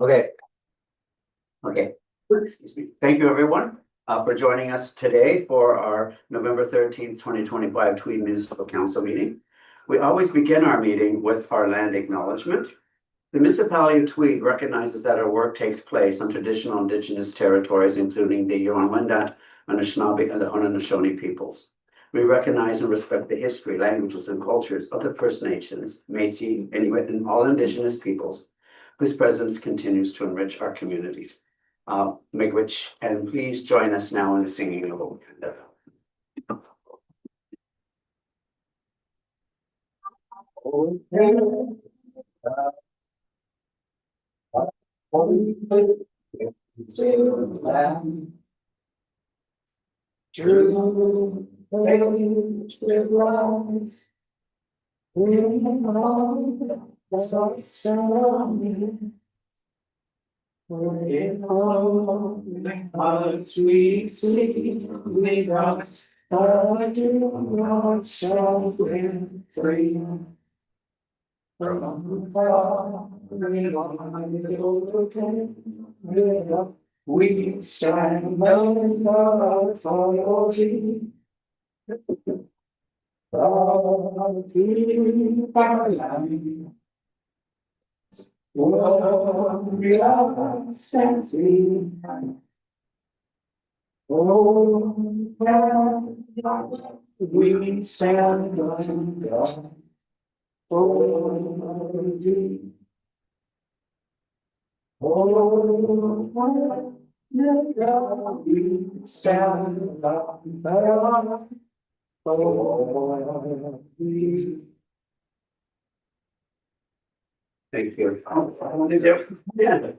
Okay. Okay, excuse me. Thank you, everyone, for joining us today for our November 13th, 2025 Tweed Municipal Council meeting. We always begin our meeting with our land acknowledgement. The municipality of Tweed recognizes that our work takes place on traditional Indigenous territories, including the Huron-Wendat, Anishinaabe, and the Haudenosaunee peoples. We recognize and respect the history, languages, and cultures of the First Nations, Métis, Inuit, and all Indigenous peoples whose presence continues to enrich our communities. Miigwech, and please join us now in the singing of Old Canada. Old Canada, true age with rise. In all hearts we sing, we rise, our dear shall win free. From far, we stand on guard for thee. Keep our land. Glorious and free. Oh, we stand on God for thee. Oh, we stand on God for thee. Thank you. Yeah.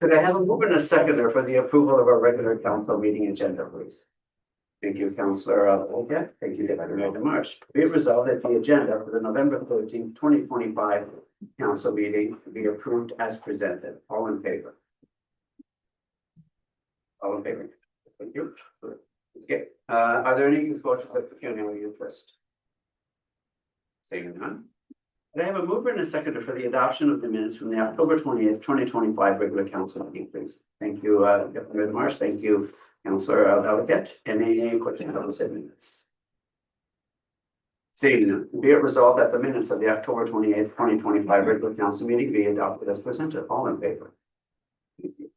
Could I have a mover and a seconder for the approval of our regular council meeting agenda, please? Thank you, Councillor Olga. Thank you, Deputy Mayor Demarche. Be it resolved that the agenda for the November 13th, 2025 council meeting be approved as presented. All in favor? All in favor? Thank you. Okay. Are there any disclosures of pecuniary interest? Seeing none. Could I have a mover and a seconder for the adoption of the minutes from the October 20th, 2025 regular council meeting, please? Thank you, Deputy Mayor Demarche. Thank you, Councillor Delegate. Any questions on the minutes? Seeing none. Be it resolved that the minutes of the October 28th, 2025 regular council meeting be adopted as presented. All in favor? Thank you.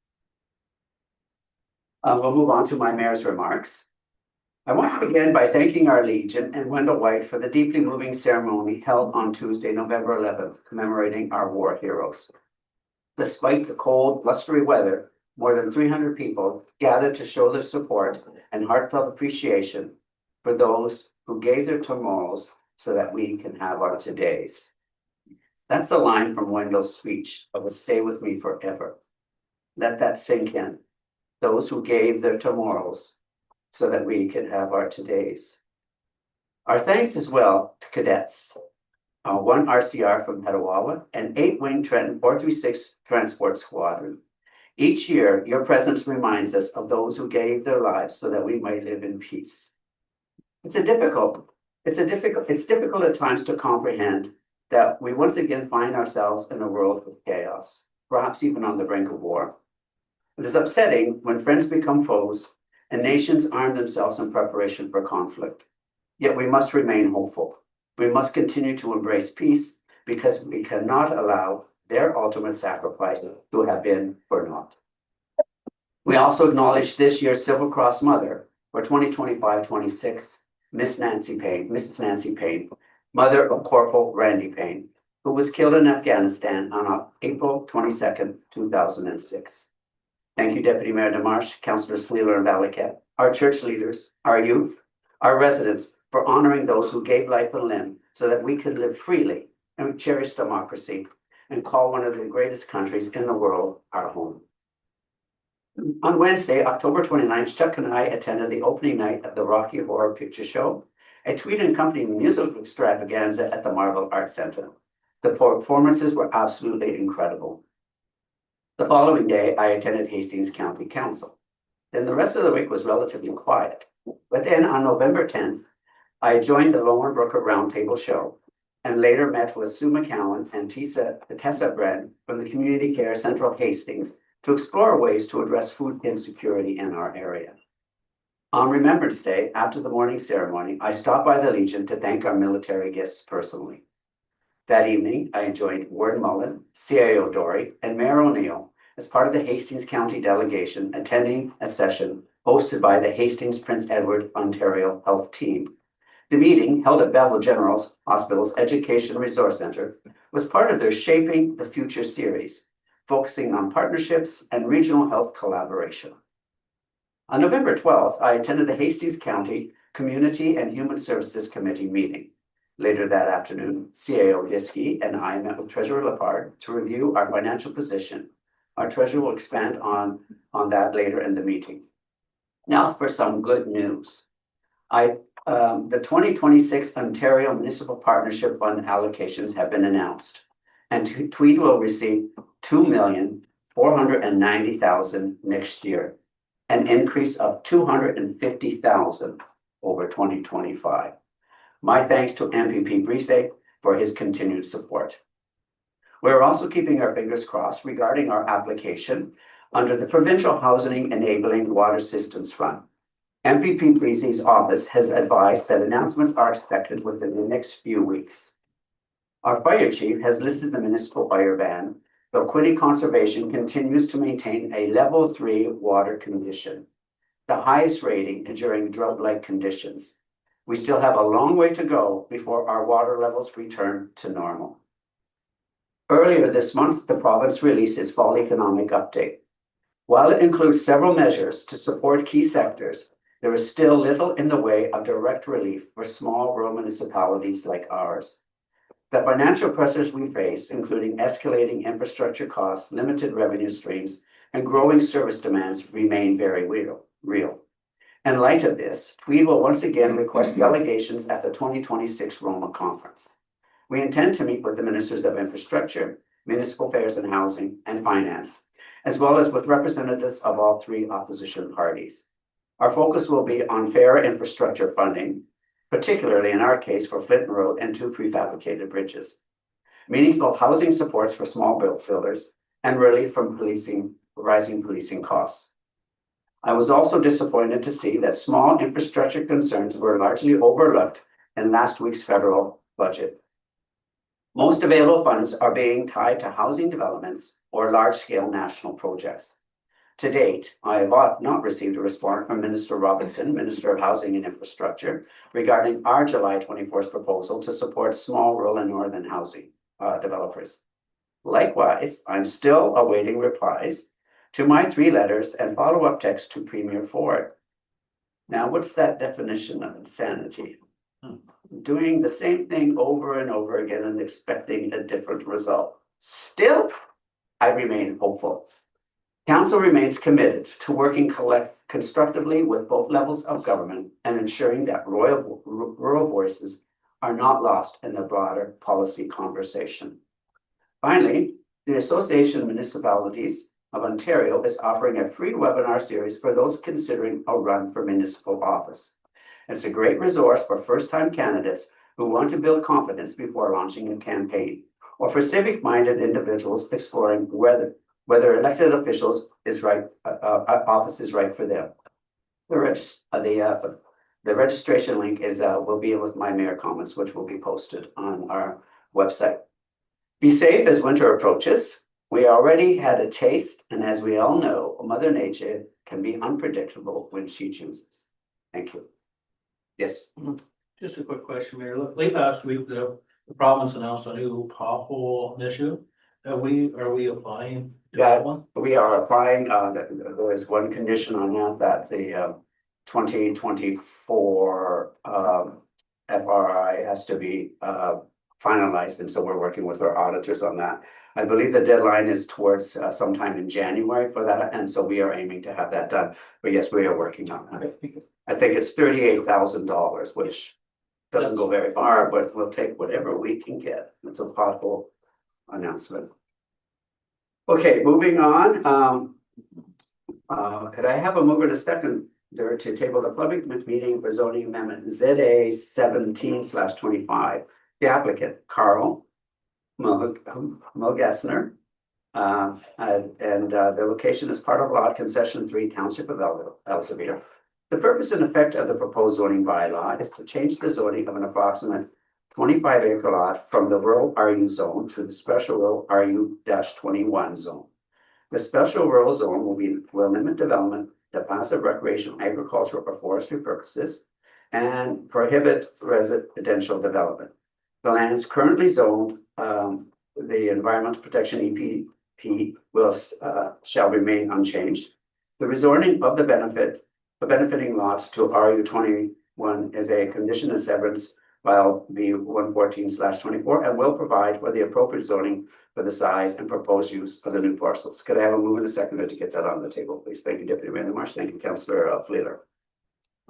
We'll move on to my mayor's remarks. I want to begin by thanking our Legion and Wendell White for the deeply moving ceremony held on Tuesday, November 11th, commemorating our war heroes. Despite the cold, blustery weather, more than 300 people gathered to show their support and heartfelt appreciation for those who gave their tomorrows so that we can have our todays. That's a line from Wendell's speech that will stay with me forever. Let that sink in. Those who gave their tomorrows so that we can have our todays. Our thanks as well to cadets, 1 RCR from Petawawa and 8 Wing Trenton 436 Transport Squadron. Each year, your presence reminds us of those who gave their lives so that we might live in peace. It's difficult at times to comprehend that we once again find ourselves in a world of chaos, perhaps even on the brink of war. It is upsetting when friends become foes and nations arm themselves in preparation for conflict. Yet we must remain hopeful. We must continue to embrace peace because we cannot allow their ultimate sacrifice to have been for naught. We also acknowledge this year's Silver Cross Mother for 2025-26, Mrs. Nancy Payne, mother of Corporal Randy Payne, who was killed in Afghanistan on April 22nd, 2006. Thank you, Deputy Mayor Demarche, Councillors Wheeler and Valiquette, our church leaders, our youth, our residents, for honoring those who gave life and limb so that we could live freely and cherish democracy and call one of the greatest countries in the world our home. On Wednesday, October 29th, Chuck and I attended the opening night of the Rocky Horror Picture Show, a Tweed and Company musical extravaganza at the Marvel Arts Centre. The performances were absolutely incredible. The following day, I attended Hastings County Council. Then the rest of the week was relatively quiet. But then on November 10th, I joined the Lower Brooker Roundtable Show. and later met with Sue McCowan and Tessa Bren from the Community Care Central Hastings to explore ways to address food insecurity in our area. On Remembrance Day, after the morning ceremony, I stopped by the Legion to thank our military guests personally. That evening, I joined Warden Mullen, CIO Dory, and Mayor O'Neill as part of the Hastings County delegation attending a session hosted by the Hastings Prince Edward Ontario Health Team. The meeting, held at Belleville General Hospital's Education Resource Center, was part of their Shaping the Future series, focusing on partnerships and regional health collaboration. On November 12th, I attended the Hastings County Community and Human Services Committee meeting. Later that afternoon, CAO Diskey and I met with Treasurer Lepard to review our financial position. Our treasurer will expand on that later in the meeting. Now for some good news. The 2026 Ontario Municipal Partnership Fund allocations have been announced, and Tweed will receive $2,490,000 next year, an increase of $250,000 over 2025. My thanks to MPP Brise for his continued support. We're also keeping our fingers crossed regarding our application under the Provincial Housing Enabling Water Systems Fund. MPP Brise's office has advised that announcements are expected within the next few weeks. Our fire chief has listed the municipal fire ban, though Quinte Conservation continues to maintain a level 3 water condition, the highest rating during drought-like conditions. We still have a long way to go before our water levels return to normal. Earlier this month, the province released its fall economic update. While it includes several measures to support key sectors, there is still little in the way of direct relief for small rural municipalities like ours. The financial pressures we face, including escalating infrastructure costs, limited revenue streams, and growing service demands, remain very real. In light of this, we will once again request delegations at the 2026 Roma Conference. We intend to meet with the Ministers of Infrastructure, Municipal Affairs and Housing, and Finance, as well as with representatives of all three opposition parties. Our focus will be on fair infrastructure funding, particularly in our case for Flint Road and 2 prefabricated bridges, meaningful housing supports for small builders, and relief from rising policing costs. I was also disappointed to see that small infrastructure concerns were largely overlooked in last week's federal budget. Most available funds are being tied to housing developments or large-scale national projects. To date, I have not received a response from Minister Robinson, Minister of Housing and Infrastructure, regarding our July 24th proposal to support small rural and northern housing developers. Likewise, I'm still awaiting replies to my 3 letters and follow-up text to Premier Ford. Now, what's that definition of insanity? Doing the same thing over and over again and expecting a different result. Still, I remain hopeful. Council remains committed to working constructively with both levels of government and ensuring that rural voices are not lost in the broader policy conversation. Finally, the Association of Municipalities of Ontario is offering a free webinar series for those considering a run for municipal office. It's a great resource for first-time candidates who want to build confidence before launching a campaign, or for civic-minded individuals exploring whether elected officials office is right for them. The registration link will be with my mayor comments, which will be posted on our website. Be safe as winter approaches. We already had a taste, and as we all know, Mother Nature can be unpredictable when she chooses. Thank you. Yes. Just a quick question, Mayor. Late last week, the province announced a new pothole initiative. Are we applying to that one? We are applying. There is one condition on that the 2024 FRI has to be finalized, and so we're working with our auditors on that. I believe the deadline is towards sometime in January for that, and so we are aiming to have that done. But yes, we are working on that. I think it's $38,000, which doesn't go very far, but we'll take whatever we can get. It's a pothole announcement. Okay, moving on. Could I have a mover and a second there to table the public meeting for zoning amendment ZA 17/25 the applicant, Carl Mulgessner. The location is part of lot concession 3 Township of Elsevier. The purpose and effect of the proposed zoning bylaw is to change the zoning of an approximate 25-acre lot from the rural RU zone to the special rural RU-21 zone. The special rural zone will limit development to passive recreational, agricultural, or forestry purposes and prohibit residential development. The land is currently zoned, the Environmental Protection EPP shall remain unchanged. The resorting of the benefiting lot to RU-21 is a condition of severance file B-114/24 and will provide for the appropriate zoning for the size and proposed use of the new parcels. Could I have a move and a seconder to get that on the table, please? Thank you, Deputy Mayor Marsh. Thank you, Councillor Fleeler.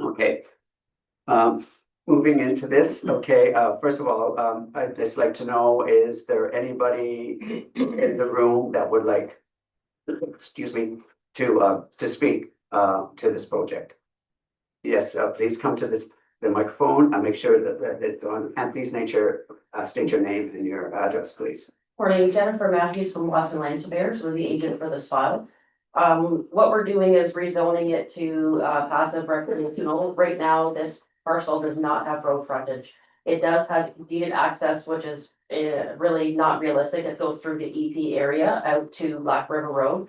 Okay. Moving into this, okay, first of all, I'd just like to know, is there anybody in the room that would like, excuse me, to speak to this project? Yes, please come to the microphone and make sure that it's on, and please state your name and your address, please. Morning, Jennifer Matthews from Watson Land Surveyors, we're the agent for this file. What we're doing is rezoning it to passive recreational. Right now, this parcel does not have road frontage. It does have deeded access, which is really not realistic. It goes through the EP area out to Black River Road.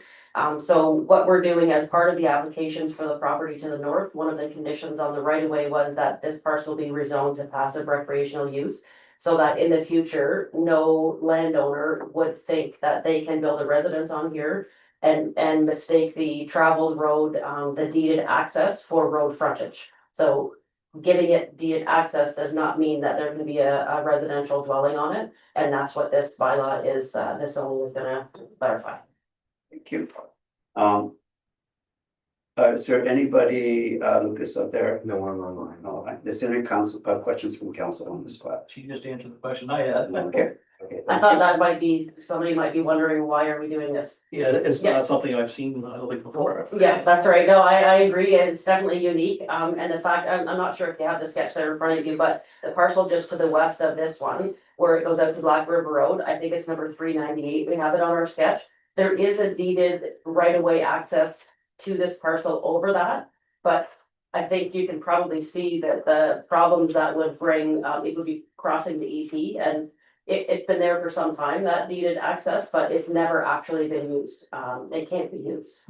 So what we're doing as part of the applications for the property to the north, one of the conditions on the right of way was that this parcel be rezoned to passive recreational use. So that in the future, no landowner would think that they can build a residence on here and mistake the traveled road, the deeded access for road frontage. So giving it deeded access does not mean that there can be a residential dwelling on it. And that's what this bylaw is, this only is gonna clarify. Thank you. Is there anybody, Lucas, up there? No one online. All right, is there any council, questions from council on this spot? She just answered the question I had. Okay. I thought that might be, somebody might be wondering, why are we doing this? Yeah, it's not something I've seen, I don't think, before. Yeah, that's right. No, I agree. It's definitely unique. And the fact, I'm not sure if you have the sketch there in front of you, but the parcel just to the west of this one, where it goes out to Black River Road, I think it's number 398. We have it on our sketch. There is a deeded right-of-way access to this parcel over that, but I think you can probably see that the problems that would bring, it would be crossing the EP, and it's been there for some time, that deeded access, but it's never actually been used. It can't be used.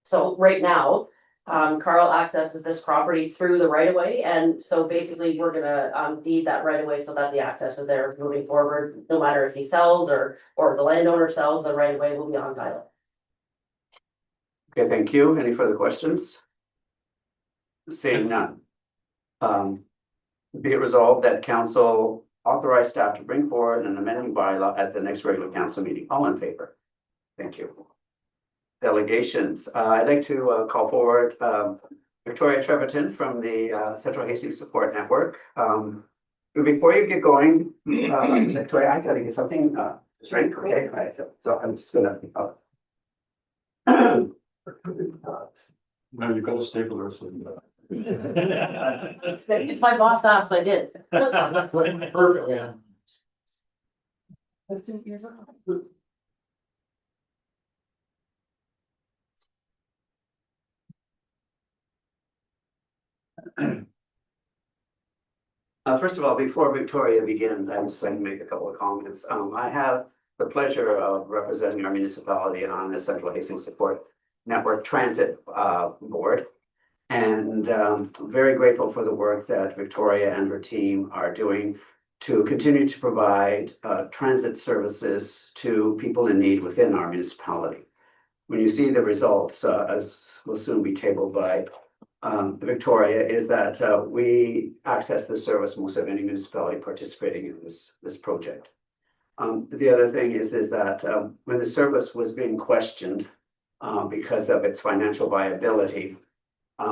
So right now, Carl accesses this property through the right of way, and so basically we're gonna deed that right of way so that the access is there moving forward. No matter if he sells or the landowner sells, the right of way will be on title. Okay, thank you. Any further questions? Seeing none. Be it resolved that council authorize staff to bring forward an amending bylaw at the next regular council meeting. All in favor? Thank you. Delegations. I'd like to call forward Victoria Treverton from the Central Hastings Support Network. Before you get going, Victoria, I gotta get something to drink. Okay, all right. So I'm just gonna. No, you've got a stapler, so. If my boss asked, I did. Perfect, yeah. First of all, before Victoria begins, I'm just going to make a couple of comments. I have the pleasure of representing our municipality on the Central Hastings Support Network Transit Board. And very grateful for the work that Victoria and her team are doing to continue to provide transit services to people in need within our municipality. When you see the results, as will soon be tabled by Victoria, is that we access the service most of any municipality participating in this project. The other thing is that when the service was being questioned because of its financial viability,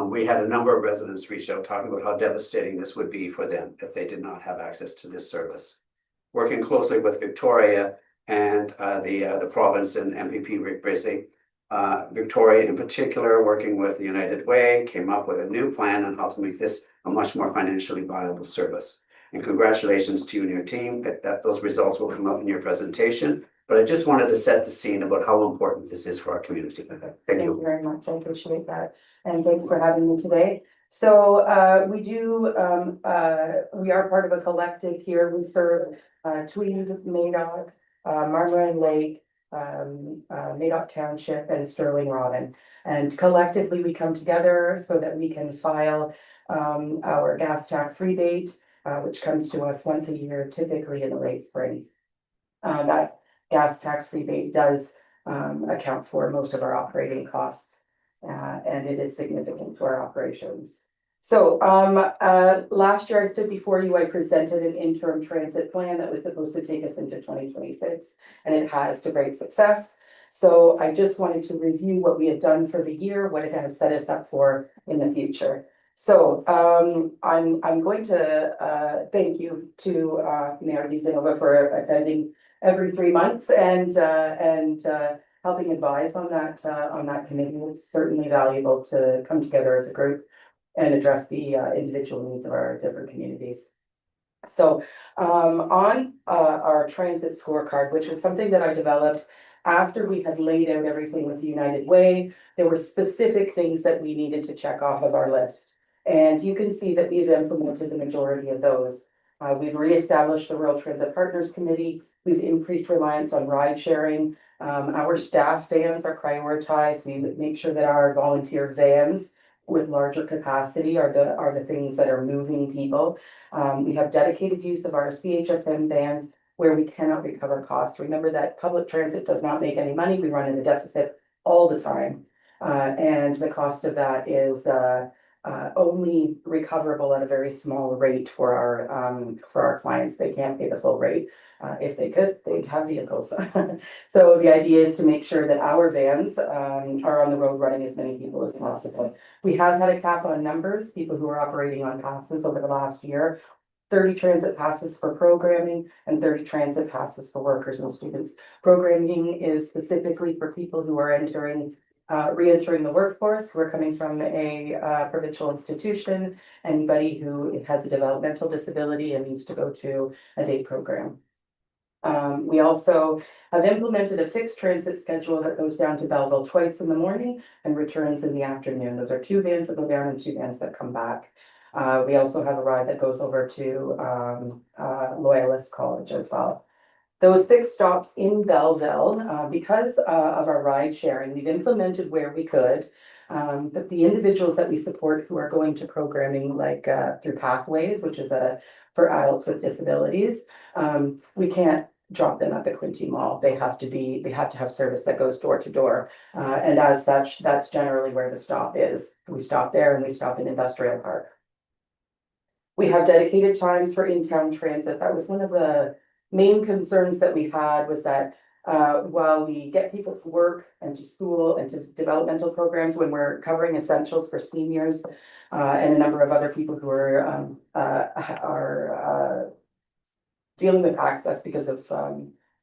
we had a number of residents reach out talking about how devastating this would be for them if they did not have access to this service. Working closely with Victoria and the province and MPP Rick Brissy, Victoria in particular, working with the United Way, came up with a new plan on how to make this a much more financially viable service. And congratulations to you and your team, that those results will come out in your presentation. But I just wanted to set the scene about how important this is for our community. Thank Thank you you. very much. I appreciate that. And thanks for having me today. So we are part of a collective here. We serve Tweed, Madoc, Marmora Lake, Madoc Township and Sterling Rodden. And collectively, we come together so that we can file our gas tax rebate, which comes to us once a year, typically in the late spring. That gas tax rebate does account for most of our operating costs. And it is significant to our operations. So last year I stood before you, I presented an interim transit plan that was supposed to take us into 2026, and it has to great success. So I just wanted to review what we have done for the year, what it has set us up for in the future. So I'm going to thank you to Mayor Dizenova for attending every 3 months and helping advise on that committee. It's certainly valuable to come together as a group and address the individual needs of our different communities. So on our transit scorecard, which was something that I developed after we had laid out everything with the United Way, there were specific things that we needed to check off of our list. And you can see that we've implemented the majority of those. We've reestablished the Rural Transit Partners Committee. We've increased reliance on ride sharing. Our staff vans are prioritized. We make sure that our volunteer vans with larger capacity are the things that are moving people. We have dedicated use of our CHSM vans where we cannot recover costs. Remember that public transit does not make any money. We run in a deficit all the time. And the cost of that is only recoverable at a very small rate for our clients. They can't pay the full rate. If they could, they'd have vehicles. So the idea is to make sure that our vans are on the road running as many people as possible. We have had a cap on numbers, people who are operating on passes over the last year. 30 transit passes for programming and 30 transit passes for workers and students. Programming is specifically for people who are re-entering the workforce, who are coming from a provincial institution, anybody who has a developmental disability and needs to go to a day program. We also have implemented a fixed transit schedule that goes down to Belleville twice in the morning and returns in the afternoon. Those are 2 vans that go down and 2 vans that come back. We also have a ride that goes over to Loyalist College as well. Those fixed stops in Belleville, because of our ride sharing, we've implemented where we could. But the individuals that we support who are going to programming like through Pathways, which is for adults with disabilities, we can't drop them at the Quinte Mall. They have to have service that goes door to door. And as such, that's generally where the stop is. We stop there and we stop in Industrial Park. We have dedicated times for in-town transit. That was one of the main concerns that we had, was that while we get people to work and to school and to developmental programs, when we're covering essentials for seniors and a number of other people who are dealing with access because of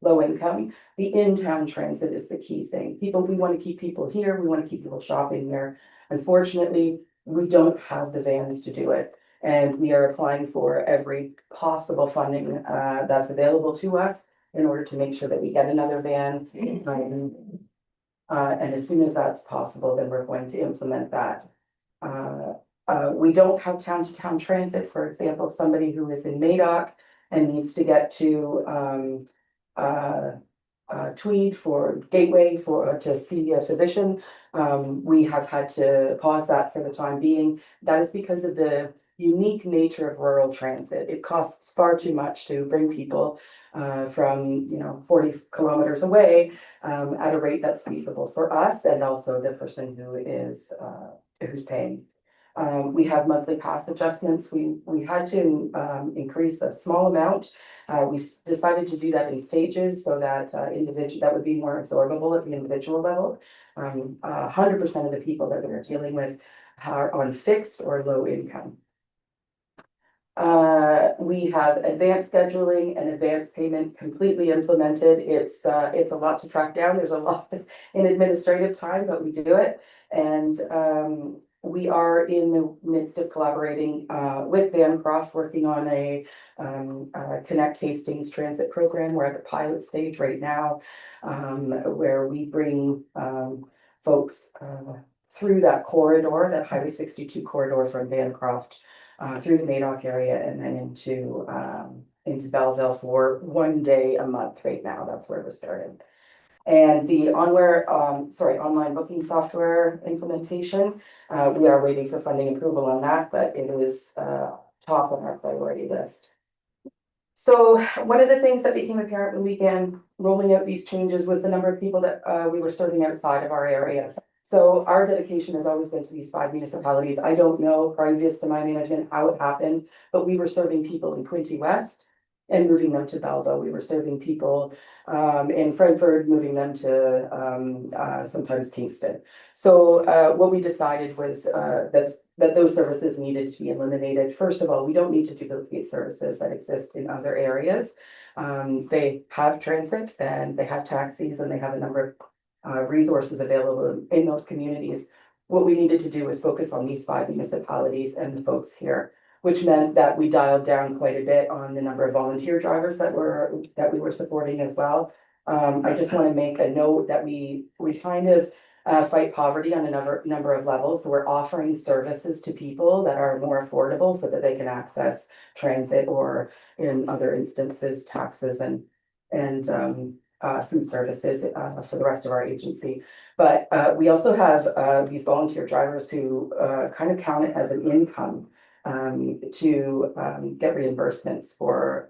low income, the in-town transit is the key thing. We want to keep people here. We want to keep people shopping here. Unfortunately, we don't have the vans to do it. And we are applying for every possible funding that's available to us in order to make sure that we get another van. And as soon as that's possible, then we're going to implement that. We don't have town-to-town transit. For example, somebody who is in Madoc and needs to get to Tweed for Gateway to see a physician. We have had to pause that for the time being. That is because of the unique nature of rural transit. It costs far too much to bring people from 40 kilometers away at a rate that's feasible for us and also the person who is who's paying. We have monthly pass adjustments. We had to increase a small amount. We decided to do that in stages so that that would be more absorbable at the individual level. 100% of the people that we're dealing with are on fixed or low income. We have advanced scheduling and advanced payment completely implemented. It's a lot to track down. There's a lot in administrative time, but we do it. And We are in the midst of collaborating with Bancroft, working on a Connect Hastings Transit program. We're at the pilot stage right now, where we bring folks through that corridor, that Highway 62 corridor from Bancroft, through the Madoc area and then into Belleville for 1 day a month right now. That's where we're starting. And the online booking software implementation, we are waiting for funding approval on that, but it is top on our priority list. So one of the things that became apparent when we began rolling out these changes was the number of people that we were serving outside of our area. So our dedication has always been to these 5 municipalities. I don't know previous to my management how it happened, but we were serving people in Quinte West and moving them to Belleville. We were serving people in Frankfurt, moving them to sometimes Kingston. So what we decided was that those services needed to be eliminated. First of all, we don't need to duplicate services that exist in other areas. They have transit and they have taxis and they have a number of resources available in those communities. What we needed to do was focus on these 5 municipalities and the folks here, which meant that we dialed down quite a bit on the number of volunteer drivers that we were supporting as well. I just want to make a note that we kind of fight poverty on a number of levels. So we're offering services to people that are more affordable so that they can access transit or in other instances, taxes and food services for the rest of our agency. But we also have these volunteer drivers who kind of count it as an income to get reimbursements for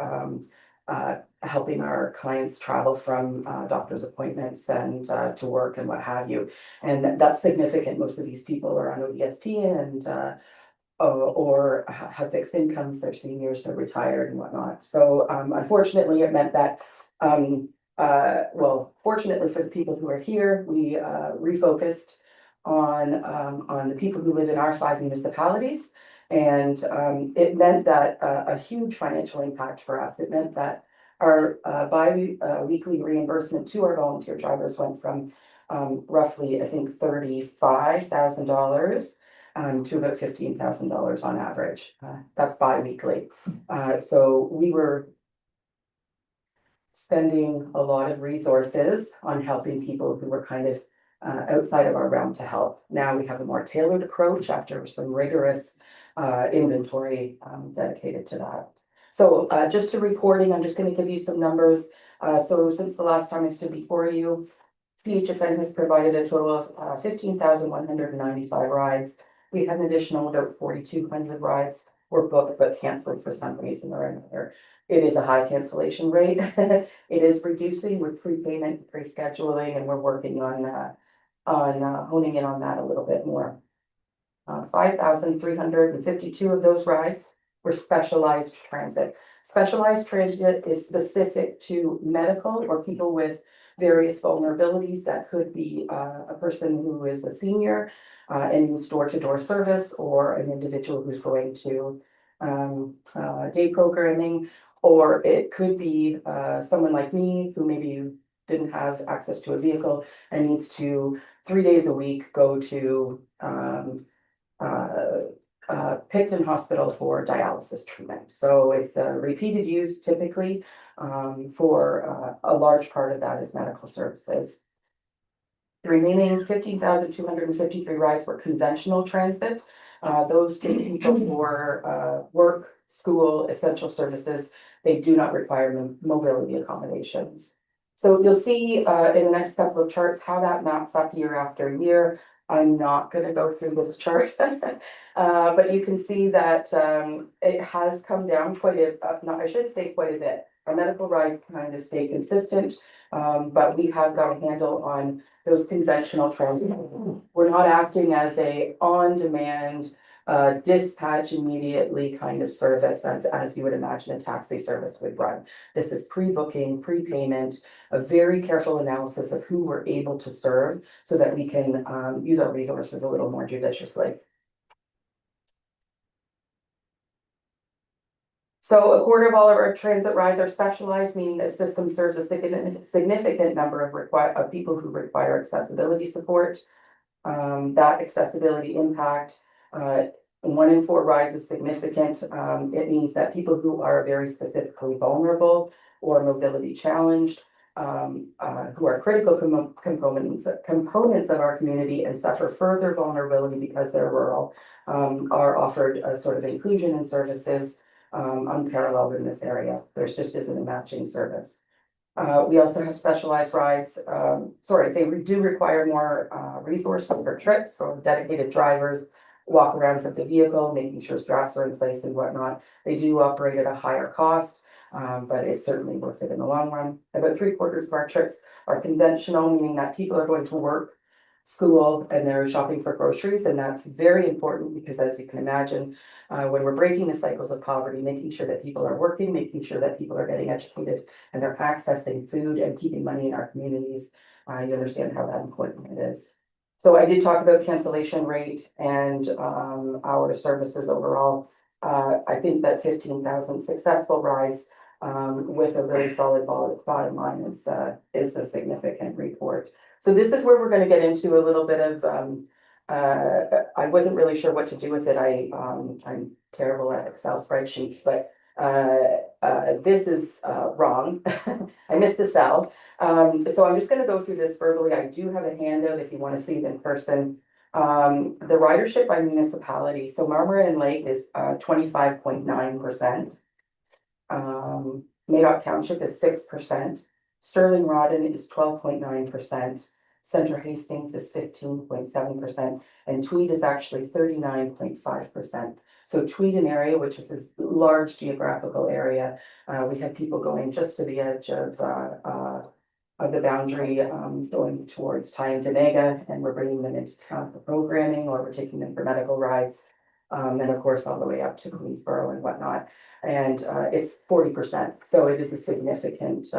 helping our clients travel from doctor's appointments and to work and what have you. And that's significant. Most of these people are on ODSP and or have fixed incomes, they're seniors, they're retired and whatnot. So unfortunately, it meant that fortunately for the people who are here, we refocused on the people who live in our 5 municipalities. And it meant that a huge financial impact for us. It meant that our bi-weekly reimbursement to our volunteer drivers went from roughly, I think, $35,000 to about $15,000 on average. That's bi-weekly. So we were spending a lot of resources on helping people who were kind of outside of our realm to help. Now we have a more tailored approach after some rigorous inventory dedicated to that. So just to reporting, I'm just going to give you some numbers. So since the last time I stood before you, CHSN has provided a total of 15,195 rides. We had an additional about 4,200 rides were booked but canceled for some reason or another. It is a high cancellation rate. It is reducing with prepayment, pre-scheduling, and we're working on honing in on that a little bit more. 5,352 of those rides were specialized transit. Specialized transit is specific to medical or people with various vulnerabilities. That could be a person who is a senior and needs door-to-door service, or an individual who's going to day programming, or it could be someone like me who maybe didn't have access to a vehicle and needs to 3 days a week go to Picton Hospital for dialysis treatment. So it's a repeated use typically for a large part of that is medical services. The remaining 15,253 rides were conventional transit. Those take people for work, school, essential services. They do not require mobility accommodations. So you'll see in the next couple of charts how that maps up year after year. I'm not going to go through this chart, but you can see that it has come down quite a, I shouldn't say quite a bit. Our medical rides kind of stay consistent, but we have got a handle on those conventional transit. We're not acting as a on-demand dispatch immediately kind of service as you would imagine a taxi service would run. This is pre-booking, prepayment, a very careful analysis of who we're able to serve so that we can use our resources a little more judiciously. So a quarter of all of our transit rides are specialized, meaning the system serves a significant number of people who require accessibility support. That accessibility impact, 1 in 4 rides is significant. It means that people who are very specifically vulnerable or mobility challenged, who are critical components of our community and suffer further vulnerability because they're rural, are offered a sort of inclusion in services, unparalleled in this area. There's just isn't a matching service. We also have specialized rides, they do require more resources for trips, so dedicated drivers, walkarounds of the vehicle, making sure straps are in place and whatnot. They do operate at a higher cost, but it's certainly worth it in the long run. About 3/4 of our trips are conventional, meaning that people are going to work, school, and they're shopping for groceries, and that's very important because, as you can imagine, when we're breaking the cycles of poverty, making sure that people are working, making sure that people are getting educated and they're accessing food and keeping money in our communities, you understand how that important it is. So I did talk about cancellation rate and our services overall. I think that 15,000 successful rides with a very solid bottom line is a significant report. So this is where we're gonna get into a little bit of I wasn't really sure what to do with it. I'm terrible at Excel spreadsheets, but this is wrong. I missed the cell. So I'm just gonna go through this verbally. I do have a handout if you want to see it in person. The ridership by municipality, so Marmora and Lake is 25.9%. Madoc Township is 6%. Sterling Rawdon is 12.9%. Central Hastings is 15.7%, and Tweed is actually 39.5%. So Tweed, an area which is a large geographical area, we have people going just to the edge of the boundary, going towards Tyendinaga, and we're bringing them into town for programming, or we're taking them for medical rides. And of course, all the way up to Queensborough and whatnot. And it's 40%, so it is a significant,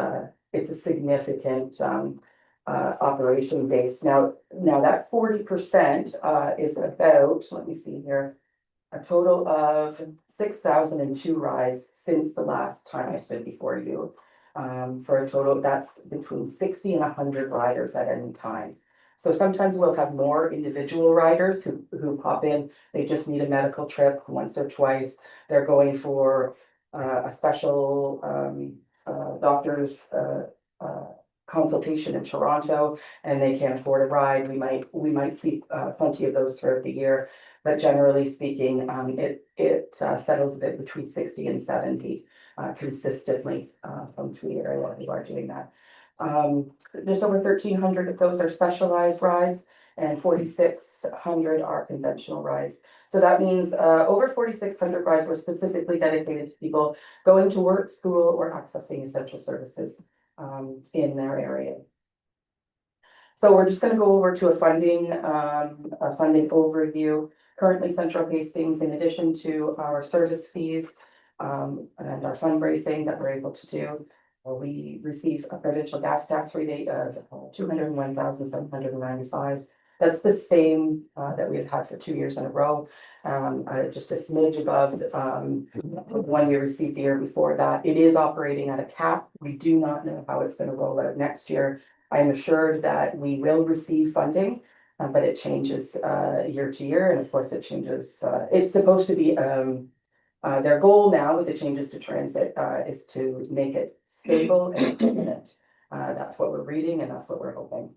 operation base. Now that 40% is about, let me see here, a total of 6,002 rides since the last time I stood before you. For a total, that's between 60 and 100 riders at any time. So sometimes we'll have more individual riders who pop in, they just need a medical trip once or twice. They're going for a special doctor's consultation in Toronto and they can't afford a ride. We might see plenty of those throughout the year, but generally speaking, it settles a bit between 60 and 70 consistently from Tweed area who are doing that. Just over 1,300 of those are specialized rides and 4,600 are conventional rides. So that means over 4,600 rides were specifically dedicated to people going to work, school, or accessing essential services in their area. So we're just going to go over to a funding overview. Currently, Central Hastings, in addition to our service fees and our fundraising that we're able to do, we receive a provincial gas tax rebate of 201,795. That's the same that we've had for 2 years in a row, just a smidge above the one we received the year before that. It is operating at a cap. We do not know how it's going to roll out next year. I am assured that we will receive funding, but it changes year to year, and of course it changes. It's supposed to be their goal now with the changes to transit is to make it stable and permanent. That's what we're reading and that's what we're hoping.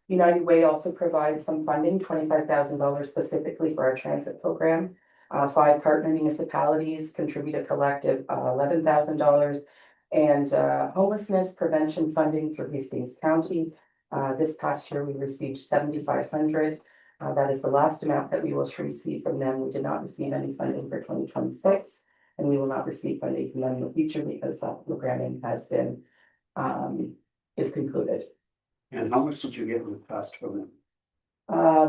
United Way also provides some funding, $25,000 specifically for our transit program. 5 partner municipalities contribute a collective $11,000, and homelessness prevention funding through Hastings County. This past year we received $7,500. That is the last amount that we will receive from them. We did not receive any funding for 2026, and we will not receive funding from them in the future because that programming has been is concluded. And how much did you get in the past from them?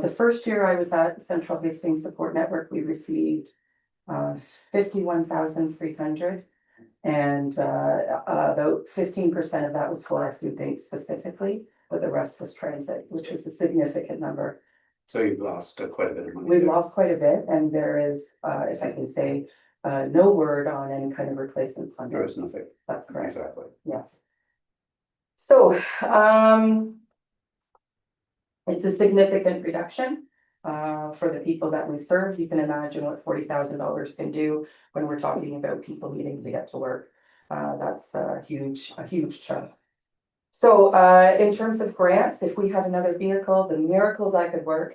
The first year I was at Central Hastings Support Network, we received 51,300, and about 15% of that was for our food bank specifically, but the rest was transit, which was a significant number. So you've lost quite a bit of money. We've there. lost quite a bit, and there is, if I can say, no word on any kind of replacement funding. There is nothing. That's correct. Exactly. Yes. So, It's a significant reduction for the people that we serve. You can imagine what $40,000 can do when we're talking about people needing to get to work. That's a huge chunk. So in terms of grants, if we had another vehicle, the miracles I could work.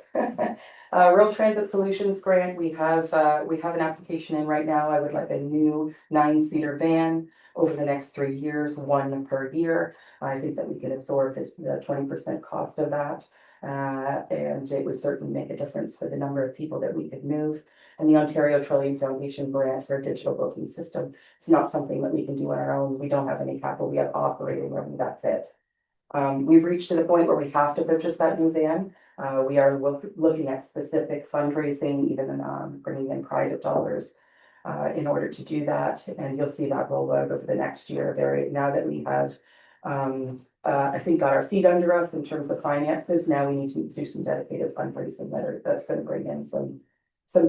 Rural Transit Solutions grant, we have an application in right now. I would like a new 9-seater van over the next 3 years, one per year. I think that we can absorb the 20% cost of that. And it would certainly make a difference for the number of people that we could move. And the Ontario Trillium Foundation grant for a digital booking system. It's not something that we can do on our own. We don't have any capital. We have operating revenue. That's it. We've reached to the point where we have to purchase that new van. We are looking at specific fundraising, even bringing in private dollars in order to do that. And you'll see that roll out over the next year. Now that we have, I think, got our feet under us in terms of finances, now we need to do some dedicated fundraising that's going to bring in some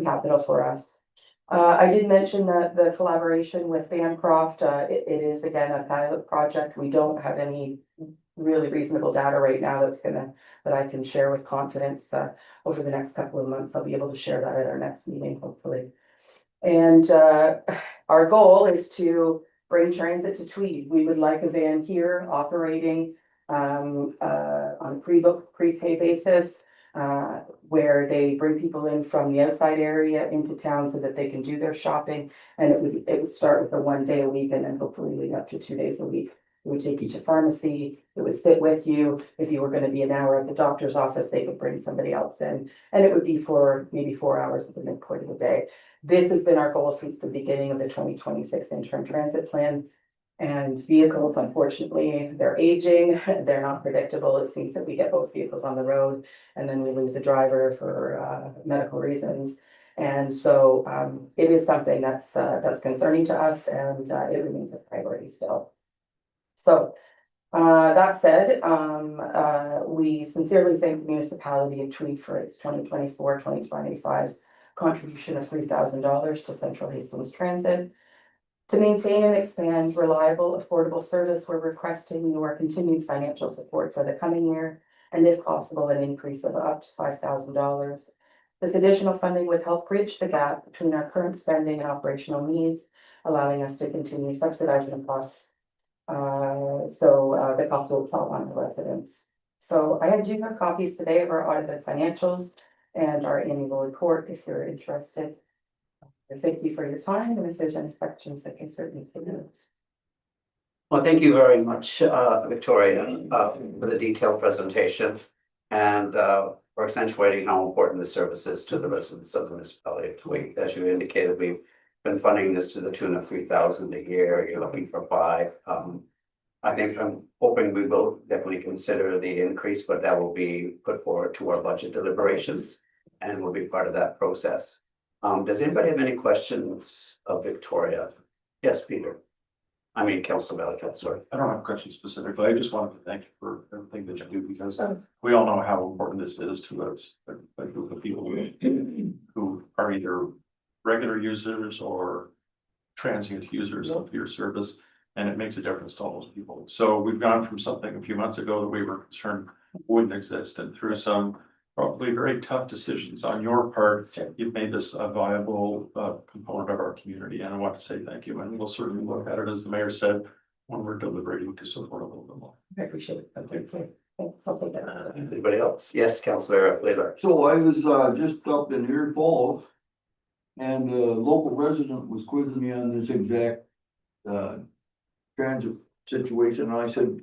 capital for us. I did mention that the collaboration with Bancroft, it is again a pilot project. We don't have any really reasonable data right now that I can share with confidence. Over the next couple of months, I'll be able to share that at our next meeting, hopefully. And our goal is to bring transit to Tweed. We would like a van here operating on a prepay basis, where they bring people in from the outside area into town so that they can do their shopping. And it would start with a 1 day a week and then hopefully lead up to 2 days a week. It would take you to pharmacy. It would sit with you. If you were going to be an hour at the doctor's office, they could bring somebody else in, and it would be for maybe 4 hours at the midpoint of the day. This has been our goal since the beginning of the 2026 interim transit plan. And vehicles, unfortunately, they're aging. They're not predictable. It seems that we get both vehicles on the road and then we lose a driver for medical reasons. And so it is something that's concerning to us, and it remains a priority still. So that said, we sincerely thank the municipality of Tweed for its 2024-2025 contribution of $3,000 to Central Hastings Transit. To maintain and expand reliable, affordable service, we're requesting your continued financial support for the coming year, and if possible, an increase of up to $5,000. This additional funding would help bridge the gap between our current spending and operational needs, allowing us to continue subsidizing costs. So the cost will fall on the residents. So I do have copies today of our audited financials and our annual report if you're interested. Thank you for your time, and if there's any questions, I can certainly take those. Well, thank you very much, Victoria, for the detailed presentation and for accentuating how important the service is to the residents of the municipality of Tweed. As you indicated, we've been funding this to the tune of $3,000 a year. You're looking for $5,000. I'm hoping we will definitely consider the increase, but that will be put forward to our budget deliberations and will be part of that process. Does anybody have any questions of Victoria? Yes, Peter. I mean, Councilor Valiquette, sorry. I don't have a question specifically. I just wanted to thank you for everything that you do, because we all know how important this is to us, a group of people who are either regular users or transient users of your service, and it makes a difference to all those people. So we've gone from something a few months ago that we were concerned wouldn't exist, and through some probably very tough decisions on your part, you've made this a viable component of our community, and I want to say thank you. And we'll certainly look at it, as the mayor said, when we're deliberating, to support a little bit more. I appreciate it. Thank you. Thanks. I'll take that. Anybody else? Yes, Councilor Layler. So I was just up in Ear Falls, and a local resident was quizzing me on this exact transit situation, and I said,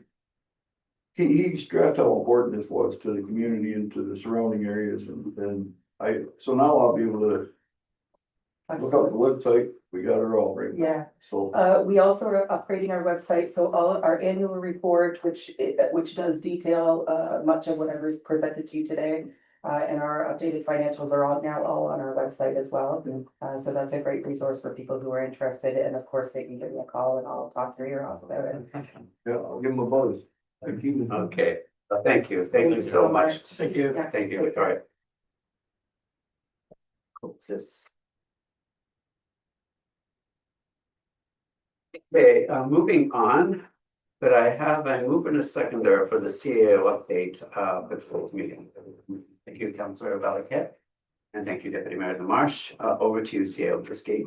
he stressed how important this was to the community and to the surrounding areas, and so now I'll be able to look up the website. We got it all right now. Yeah. So We also are upgrading our website, so all of our annual report, which does detail much of whatever is presented to you today. And our updated financials are all on our website as well. So that's a great resource for people who are interested, and of course, they can give me a call and I'll talk your ear off about it. yeah, I'll give him a buzz. Thank you. Okay, thank you so much. Thank you. Yeah. Thank you, Victoria. Close this. Okay, moving on. But I have a move and a seconder for the CAO update, before this meeting. Thank you, Councillor Valiquette. And thank you, Deputy Mayor Lamarche. Over to you, CAO Diskey.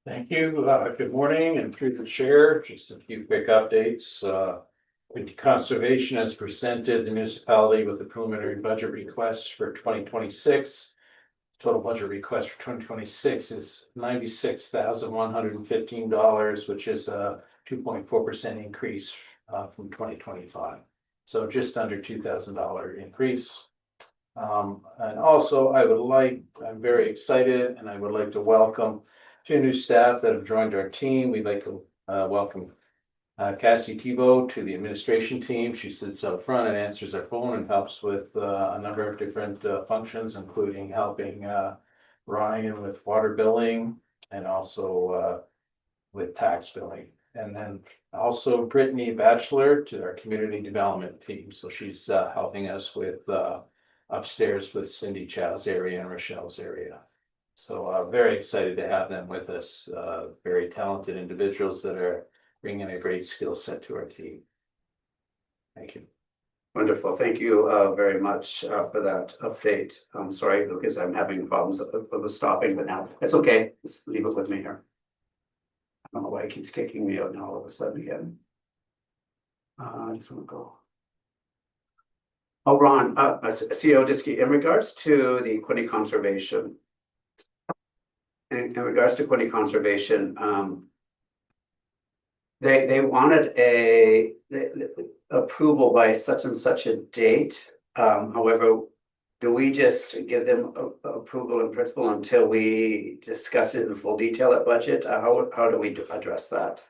Thank you. Good morning, and through the chair, just a few quick updates. With conservation has presented the municipality with the preliminary budget request for 2026. Total budget request for 2026 is $96,115, which is a 2.4% increase from 2025. So just under $2,000 increase. And also I'm very excited, and I would like to welcome two new staff that have joined our team. We'd like to welcome Cassie Thibault to the administration team. She sits up front and answers our phone and helps with a number of different functions, including helping Ryan with water billing and also with tax billing. And then also Brittany Batchelor to our community development team. So she's helping us with upstairs with Cindy Chow's area and Rochelle's area. So very excited to have them with us. Very talented individuals that are bringing a great skill set to our team. Thank you. Wonderful. Thank you very much for that update. I'm sorry, Lucas, I'm having problems with stopping, but now it's okay. Just leave it with me here. I don't know why it keeps kicking me out now all of a sudden again. I just want to go. Oh, Ron, CEO Diskey, in regards to the Quinte Conservation. In regards to Quinte Conservation, they wanted a approval by such and such a date. However, do we just give them approval in principle until we discuss it in full detail at budget? How do we address that?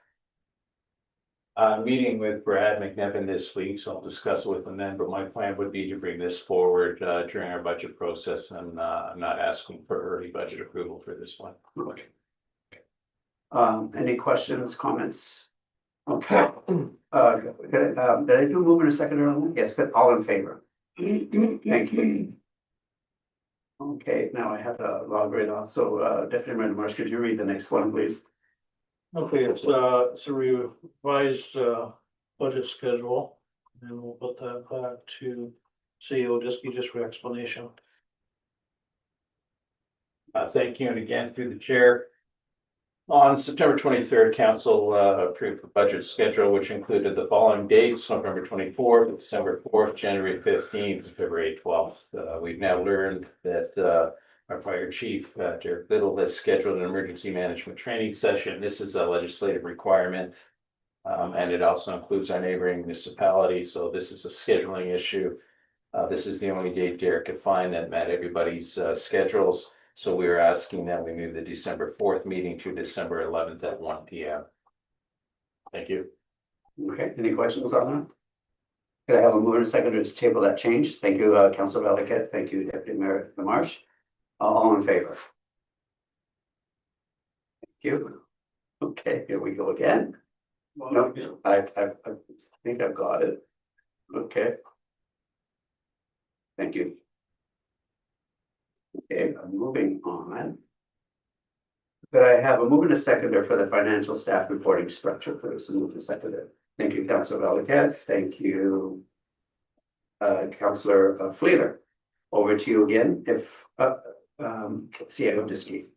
Meeting with Brad McNevin this week, so I'll discuss it with him then, but my plan would be to bring this forward during our budget process, and I'm not asking for early budget approval for this one. Okay. Any questions, comments? Okay. Did I do move in a second earlier? Yes, good. All in favor? Thank you. Okay, now I have to log right off. So Deputy Mayor Marsh, could you read the next one, please? Okay, it's a revised budget schedule, and we'll put that back to CEO Diskey just for explanation. Thank you, and again, through the chair. On September 23rd, council approved the budget schedule, which included the following dates: November 24th, December 4th, January 15th, and February 12th. We've now learned that our fire chief, Derek Little, has scheduled an emergency management training session. This is a legislative requirement, and it also includes our neighboring municipality. So this is a scheduling issue. This is the only date Derek could find that met everybody's schedules. So we are asking that we move the December 4th meeting to December 11th at 1 p.m. Thank you. Okay, any questions on that? Could I have a mover and a seconder to table that change? Thank you, Councillor Valiquette. Thank you, Deputy Mayor Lamarche. All in favor? Thank you. Okay, here we go again. No, I think I've got it. Okay. Thank you. Okay, I'm moving on. But I have a move and a seconder for the financial staff reporting structure, please. Move and seconder. Thank you, Councillor Valiquette. Thank you, Councillor Fleeler. Over to you again, if CEO Diskey.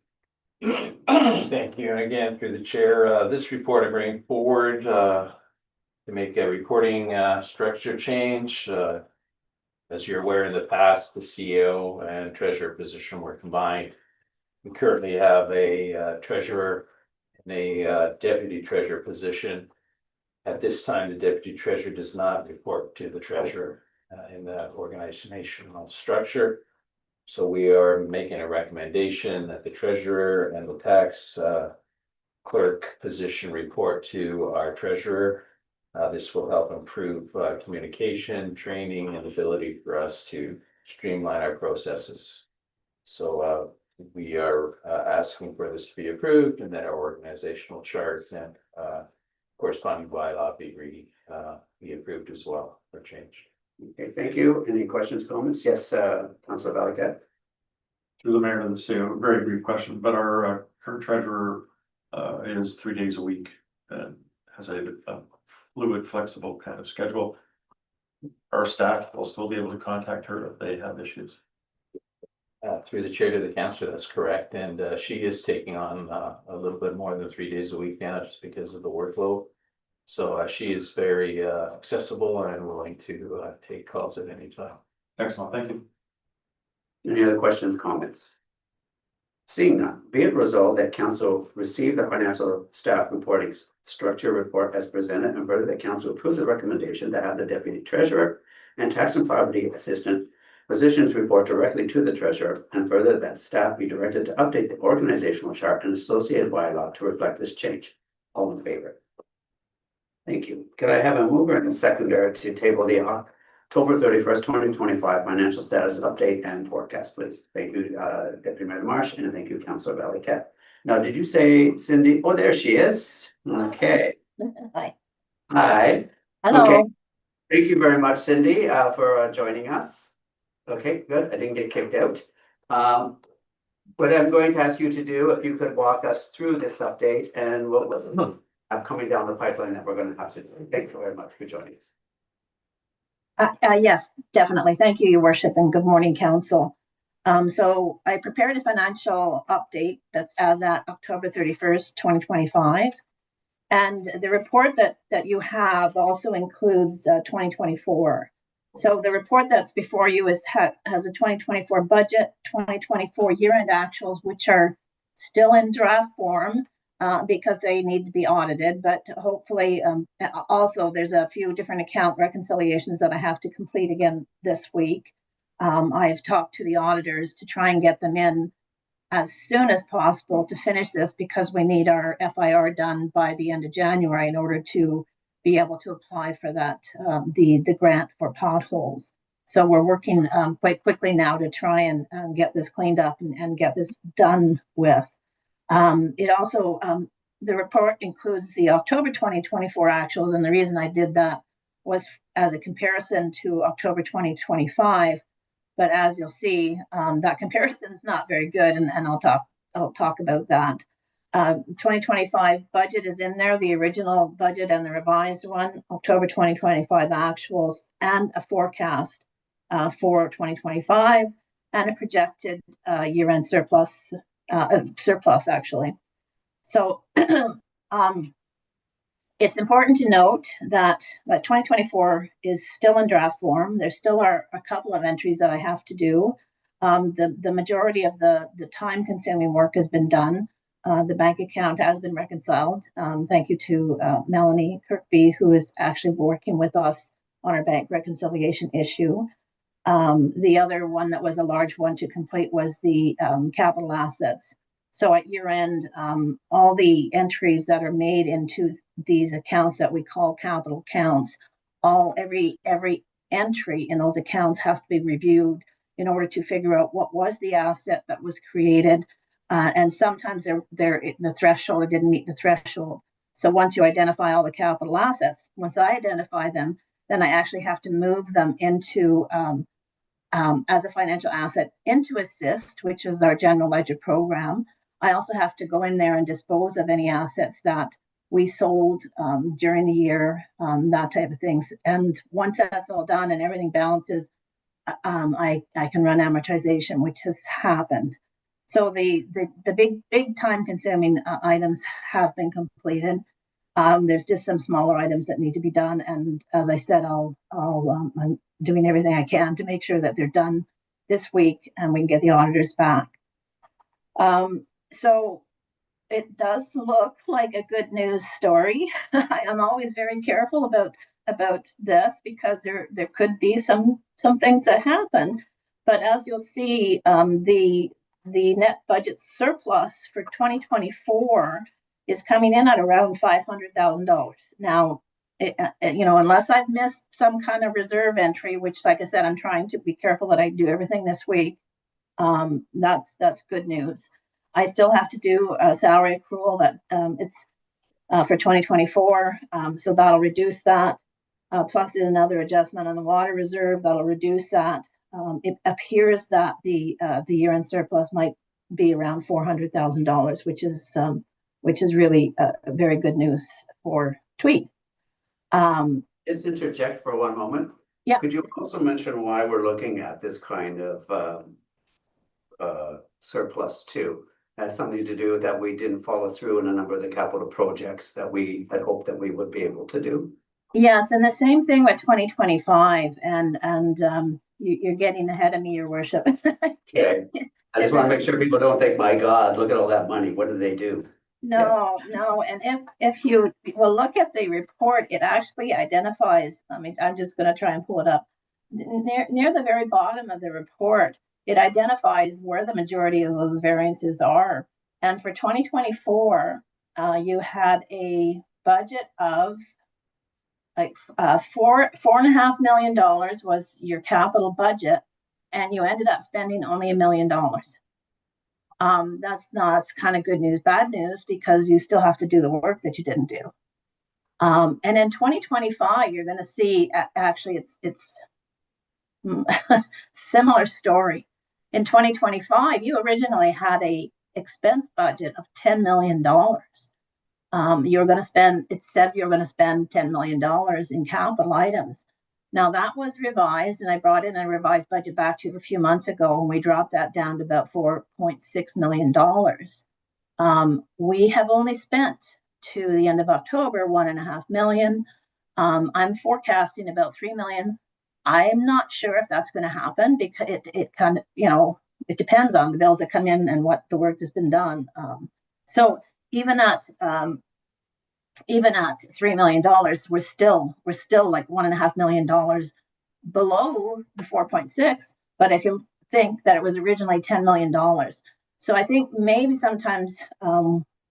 Thank you, and again, through the chair, this report I bring forward to make a reporting structure change. As you're aware, in the past, the CEO and treasurer position were combined. We currently have a treasurer and a deputy treasurer position. At this time, the deputy treasurer does not report to the treasurer in the organizational structure. So we are making a recommendation that the treasurer and the tax clerk position report to our treasurer. This will help improve communication, training, and ability for us to streamline our processes. So we are asking for this to be approved, and that our organizational chart and corresponding bylaw be approved as well for change. Okay, thank you. Any questions, comments? Yes, Councillor Valiquette. through the mayor to the CEO, very brief question, but our current treasurer is 3 days a week and has a fluid, flexible kind of schedule. Our staff will still be able to contact her if they have issues. Through the chair to the councillor, that's correct, and she is taking on a little bit more than 3 days a week now, just because of the workload. So she is very accessible and willing to take calls at any time. Excellent, thank you. Any other questions, comments? Seeing none, be it resolved that council receive the financial staff reporting structure report as presented, and further that council approves the recommendation to have the deputy treasurer and tax and property assistant positions report directly to the treasurer, and further that staff be directed to update the organizational chart and associated bylaw to reflect this change. All in favor? Thank you. Could I have a mover and a seconder to table the October 31st, 2025 financial status update and forecast, please? Thank you, Deputy Mayor Marsh, and thank you, Councillor Valley-Cat. Now, did you say Cindy? Oh, there she is. Okay. Hi. Hi. Hello. Okay. Thank you very much, Cindy, for joining us. Okay, good. I didn't get kicked out. What I'm going to ask you to do, if you could walk us through this update and what was coming down the pipeline that we're going to have to do. Thank you very much for joining us. Yes, definitely. Thank you, Your Worship, and good morning, Council. So I prepared a financial update that's as at October 31st, 2025. And the report that you have also includes 2024. So the report that's before you has a 2024 budget, 2024 year-end actuals, which are still in draft form because they need to be audited. But hopefully, also there's a few different account reconciliations that I have to complete again this week. I have talked to the auditors to try and get them in as soon as possible to finish this, because we need our FIR done by the end of January in order to be able to apply for that, the grant for potholes. So we're working quite quickly now to try and get this cleaned up and get this done with. It also, the report includes the October 2024 actuals, and the reason I did that was as a comparison to October 2025. But as you'll see, that comparison is not very good, and I'll talk about that. 2025 budget is in there, the original budget and the revised one, October 2025 actuals, and a forecast for 2025, and a projected year-end surplus actually. So it's important to note that 2024 is still in draft form. There still are a couple of entries that I have to do. The majority of the time-consuming work has been done. The bank account has been reconciled. Thank you to Melanie Kirkby, who is actually working with us on our bank reconciliation issue. The other one that was a large one to complete was the capital assets. So at year end, all the entries that are made into these accounts that we call capital accounts, every entry in those accounts has to be reviewed in order to figure out what was the asset that was created. And sometimes the threshold, it didn't meet the threshold. So once you identify all the capital assets, once I identify them, then I actually have to move them into as a financial asset into Assist, which is our general ledger program. I also have to go in there and dispose of any assets that we sold during the year, that type of things. And once that's all done and everything balances, I can run amortization, which has happened. So the big time consuming items have been completed. There's just some smaller items that need to be done, and as I said, I'm doing everything I can to make sure that they're done this week and we can get the auditors back. So it does look like a good news story. I'm always very careful about this because there could be some things that happen, but as you'll see, the net budget surplus for 2024 is coming in at around $500,000. Now, unless I've missed some kind of reserve entry, which, like I said, I'm trying to be careful that I do everything this week. That's good news. I still have to do a salary accrual that it's for 2024, so that'll reduce that. Plus, there's another adjustment on the water reserve that'll reduce that. it appears that the year-end surplus might be around $400,000, which is really very good news for Tweed. Just interject for one moment. Yeah. Could you also mention why we're looking at this kind of surplus too? Has something to do that we didn't follow through in a number of the capital projects that we had hoped that we would be able to do? Yes, and the same thing with 2025, and you're getting ahead of me, Your Worship. Okay. I just want to make sure people don't think, my God, look at all that money. What do they do? No, and if you will look at the report, it actually identifies, I mean, I'm just going to try and pull it up. Near the very bottom of the report, it identifies where the majority of those variances are. And for 2024, you had a budget of like $4.5 million was your capital budget, and you ended up spending only $1 million. That's kind of good news, bad news, because you still have to do the work that you didn't do. And in 2025, you're going to see, actually, it's similar story. In 2025, you originally had a expense budget of $10 million. You're going to spend, it said you're going to spend $10 million in capital items. Now that was revised, and I brought in a revised budget back to you a few months ago, and we dropped that down to about $4.6 million. We have only spent to the end of October $1.5 million. I'm forecasting about $3 million. I'm not sure if that's going to happen, because it kind of, it depends on the bills that come in and what the work that's been done. So even at $3 million, we're still like $1.5 million below the 4.6. But if you think that it was originally $10 million, so I think maybe sometimes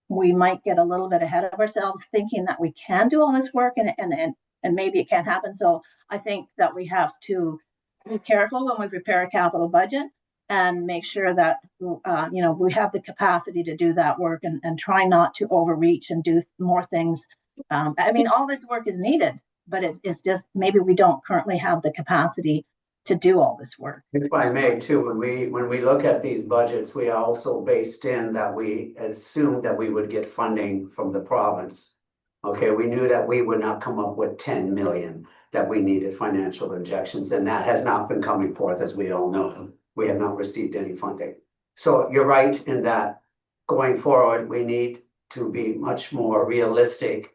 we might get a little bit ahead of ourselves, thinking that we can do all this work and maybe it can't happen. So I think that we have to be careful when we prepare a capital budget and make sure that we have the capacity to do that work, and try not to overreach and do more things. I mean, all this work is needed, but it's just maybe we don't currently have the capacity to do all this work. If I may too, when we look at these budgets, we are also based in that we assumed that we would get funding from the province. Okay, we knew that we would not come up with 10 million, that we needed financial injections, and that has not been coming forth, as we all know. We have not received any funding. So you're right in that going forward, we need to be much more realistic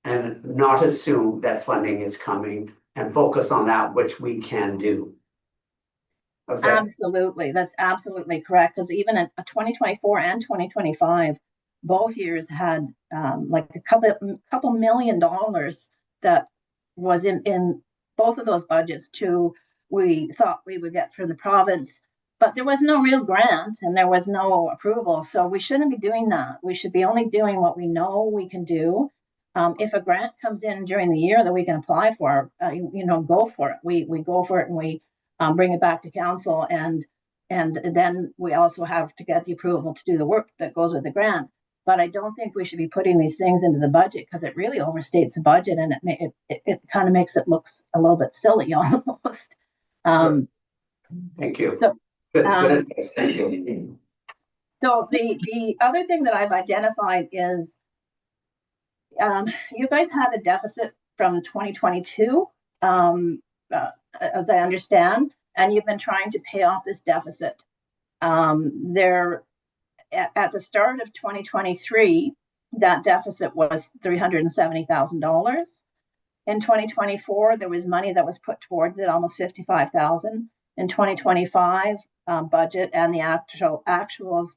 and not assume that funding is coming, and focus on that which we can do. Okay. Absolutely, that's absolutely correct. Because even in 2024 and 2025, both years had like a couple $1 million that was in both of those budgets we thought we would get from the province, but there was no real grant and there was no approval. So we shouldn't be doing that. We should be only doing what we know we can do. If a grant comes in during the year that we can apply for, go for it. We go for it, and we bring it back to council, and then we also have to get the approval to do the work that goes with the grant. But I don't think we should be putting these things into the budget, because it really overstates the budget, and it kind of makes it look a little bit silly almost. Thank you. So, Good advice. Thank you. So the other thing that I've identified is you guys had a deficit from 2022, as I understand, and you've been trying to pay off this deficit. At the start of 2023, that deficit was $370,000. In 2024, there was money that was put towards it, almost $55,000. In 2025 budget and the actuals,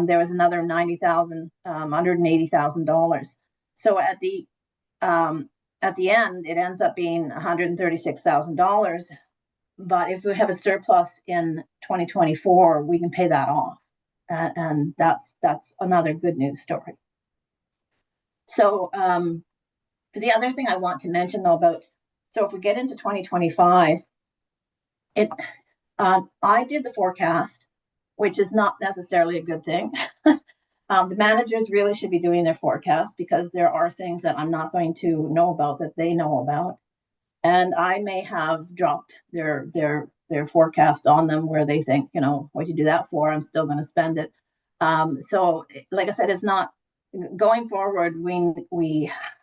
there was another $90,000, $180,000. So at the end, it ends up being $136,000. But if we have a surplus in 2024, we can pay that off. And that's another good news story. So the other thing I want to mention though so if we get into 2025, I did the forecast, which is not necessarily a good thing. The managers really should be doing their forecast, because there are things that I'm not going to know about that they know about. And I may have dropped their their forecast on them where they think, what'd you do that for? I'm still going to spend it. So like I said, it's not going forward. We're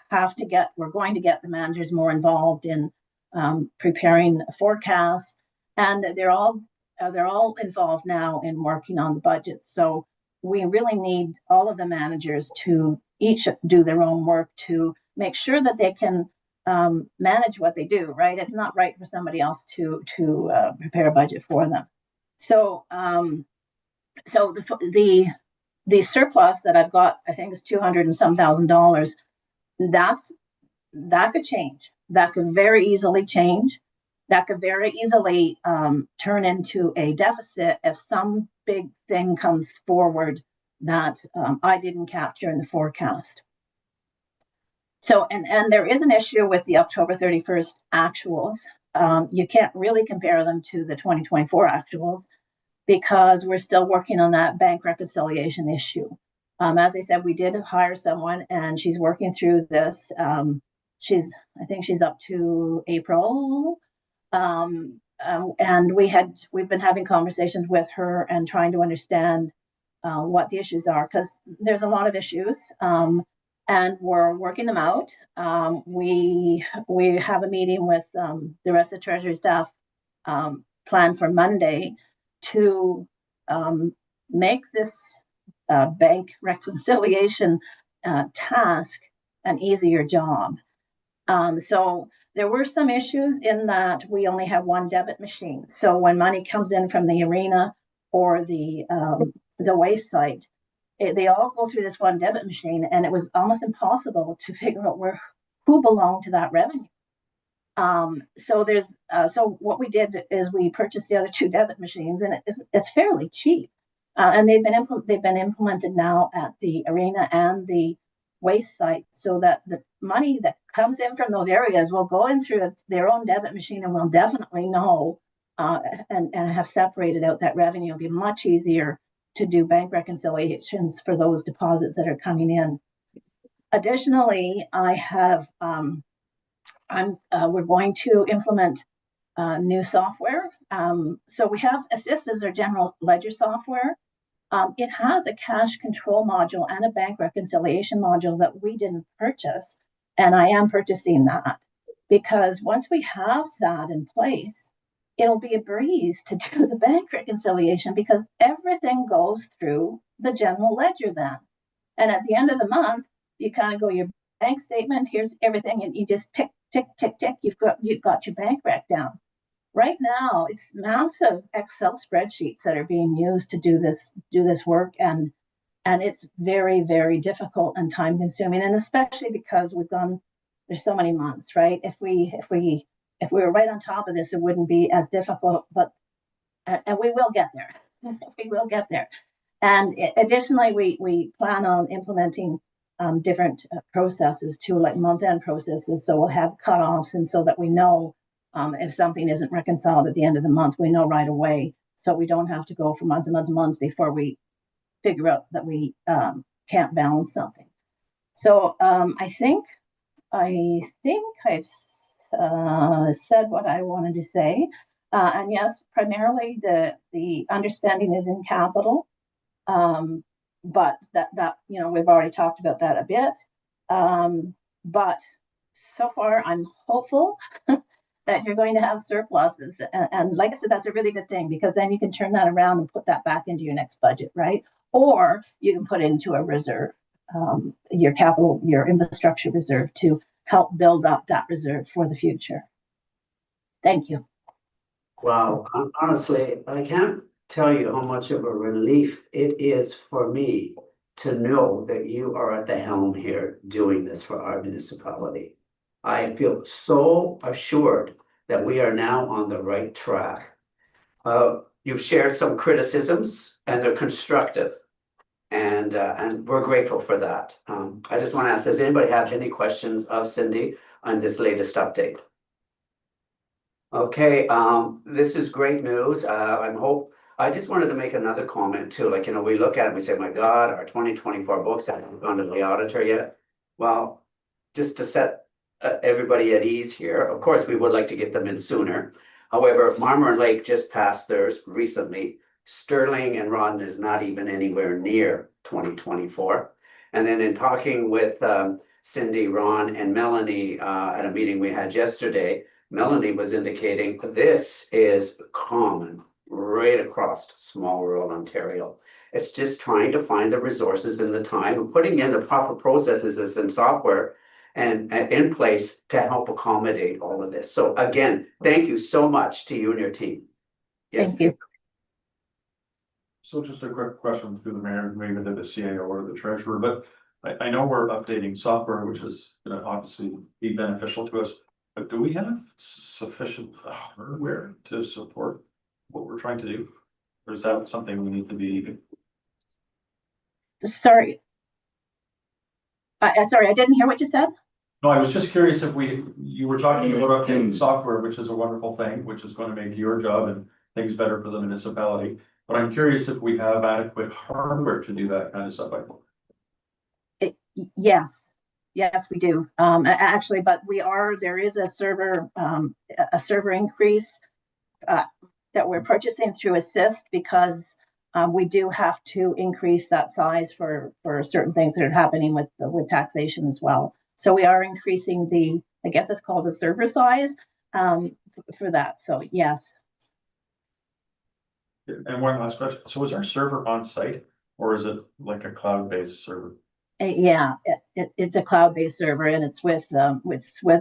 going to get the managers more involved in preparing forecasts, and they're all involved now in working on the budget. So we really need all of the managers to each do their own work to make sure that they can manage what they do, right? It's not right for somebody else to prepare a budget for them. So the surplus that I've got, I think is $200 and some thousand. That could change. That could very easily change. That could very easily turn into a deficit if some big thing comes forward that I didn't capture in the forecast. So, and there is an issue with the October 31st actuals. You can't really compare them to the 2024 actuals because we're still working on that bank reconciliation issue. As I said, we did hire someone and she's working through this. I think she's up to April. And we've been having conversations with her and trying to understand what the issues are, because there's a lot of issues. And we're working them out. We have a meeting with the rest of the Treasury staff planned for Monday to make this bank reconciliation task an easier job. So there were some issues in that we only have one debit machine. So when money comes in from the arena or the waste site, they all go through this one debit machine, and it was almost impossible to figure out who belonged to that revenue. So what we did is we purchased the other two debit machines, and it's fairly cheap, and they've been implemented now at the arena and the waste site, so that the money that comes in from those areas will go in through their own debit machine, and we'll definitely know and have separated out that revenue. It'll be much easier to do bank reconciliations for those deposits that are coming in. Additionally, we're going to implement new software. So we have Assist as our general ledger software. It has a cash control module and a bank reconciliation module that we didn't purchase, and I am purchasing that because once we have that in place, it'll be a breeze to do the bank reconciliation because everything goes through the general ledger then. And at the end of the month, you kind of go, your bank statement, here's everything, and you just tick, tick, tick, tick, you've got your bank rec down. Right now, it's massive Excel spreadsheets that are being used to do this work, and it's very, very difficult and time consuming, and especially because there's so many months, right? If we were right on top of this, it wouldn't be as difficult, and we will get there. We will get there. And additionally, we plan on implementing different processes too, like month-end processes. So we'll have cutoffs, and so that we know if something isn't reconciled at the end of the month, we know right away. So we don't have to go for months and months and months before we figure out that we can't balance something. So I think I've said what I wanted to say. And yes, primarily the underspending is in capital. But that we've already talked about that a bit. But so far I'm hopeful that you're going to have surpluses. And like I said, that's a really good thing, because then you can turn that around and put that back into your next budget, right? Or you can put it into a reserve, your capital, your infrastructure reserve, to help build up that reserve for the future. Thank you. Wow, honestly, I can't tell you how much of a relief it is for me to know that you are at the helm here doing this for our municipality. I feel so assured that we are now on the right track. You've shared some criticisms, and they're constructive, and we're grateful for that. I just want to ask, does anybody have any questions of Cindy on this latest update? Okay, this is great news. I just wanted to make another comment too. Like, we look at it and we say, my God, our 2024 books haven't gone to the auditor yet. Well, just to set everybody at ease here, of course, we would like to get them in sooner. However, Marmor Lake just passed theirs recently. Sterling and Ron is not even anywhere near 2024. And then in talking with Cindy, Ron, and Melanie at a meeting we had yesterday, Melanie was indicating this is common right across small rural Ontario. It's just trying to find the resources and the time and putting in the proper processes and software and in place to help accommodate all of this. So again, thank you so much to you and your team. Yes. Thank you. So just a quick question through the mayor, maybe to the CAO or the treasurer, but I know we're updating software, which is gonna obviously be beneficial to us. But do we have sufficient hardware to support what we're trying to do? Or is that something we need to be? Sorry. Sorry, I didn't hear what you said. No, I was just curious if you were talking about updating software, which is a wonderful thing, which is going to make your job and things better for the municipality. But I'm curious if we have adequate hardware to do that kind of stuff. Yes, we do. Actually, but there is a server increase that we're purchasing through Assist because we do have to increase that size for certain things that are happening with taxation as well. So we are increasing I guess it's called the server size for that. So yes. And one last question. So is our server on site or is it like a cloud-based server? Yeah, it's a cloud-based server, and it's with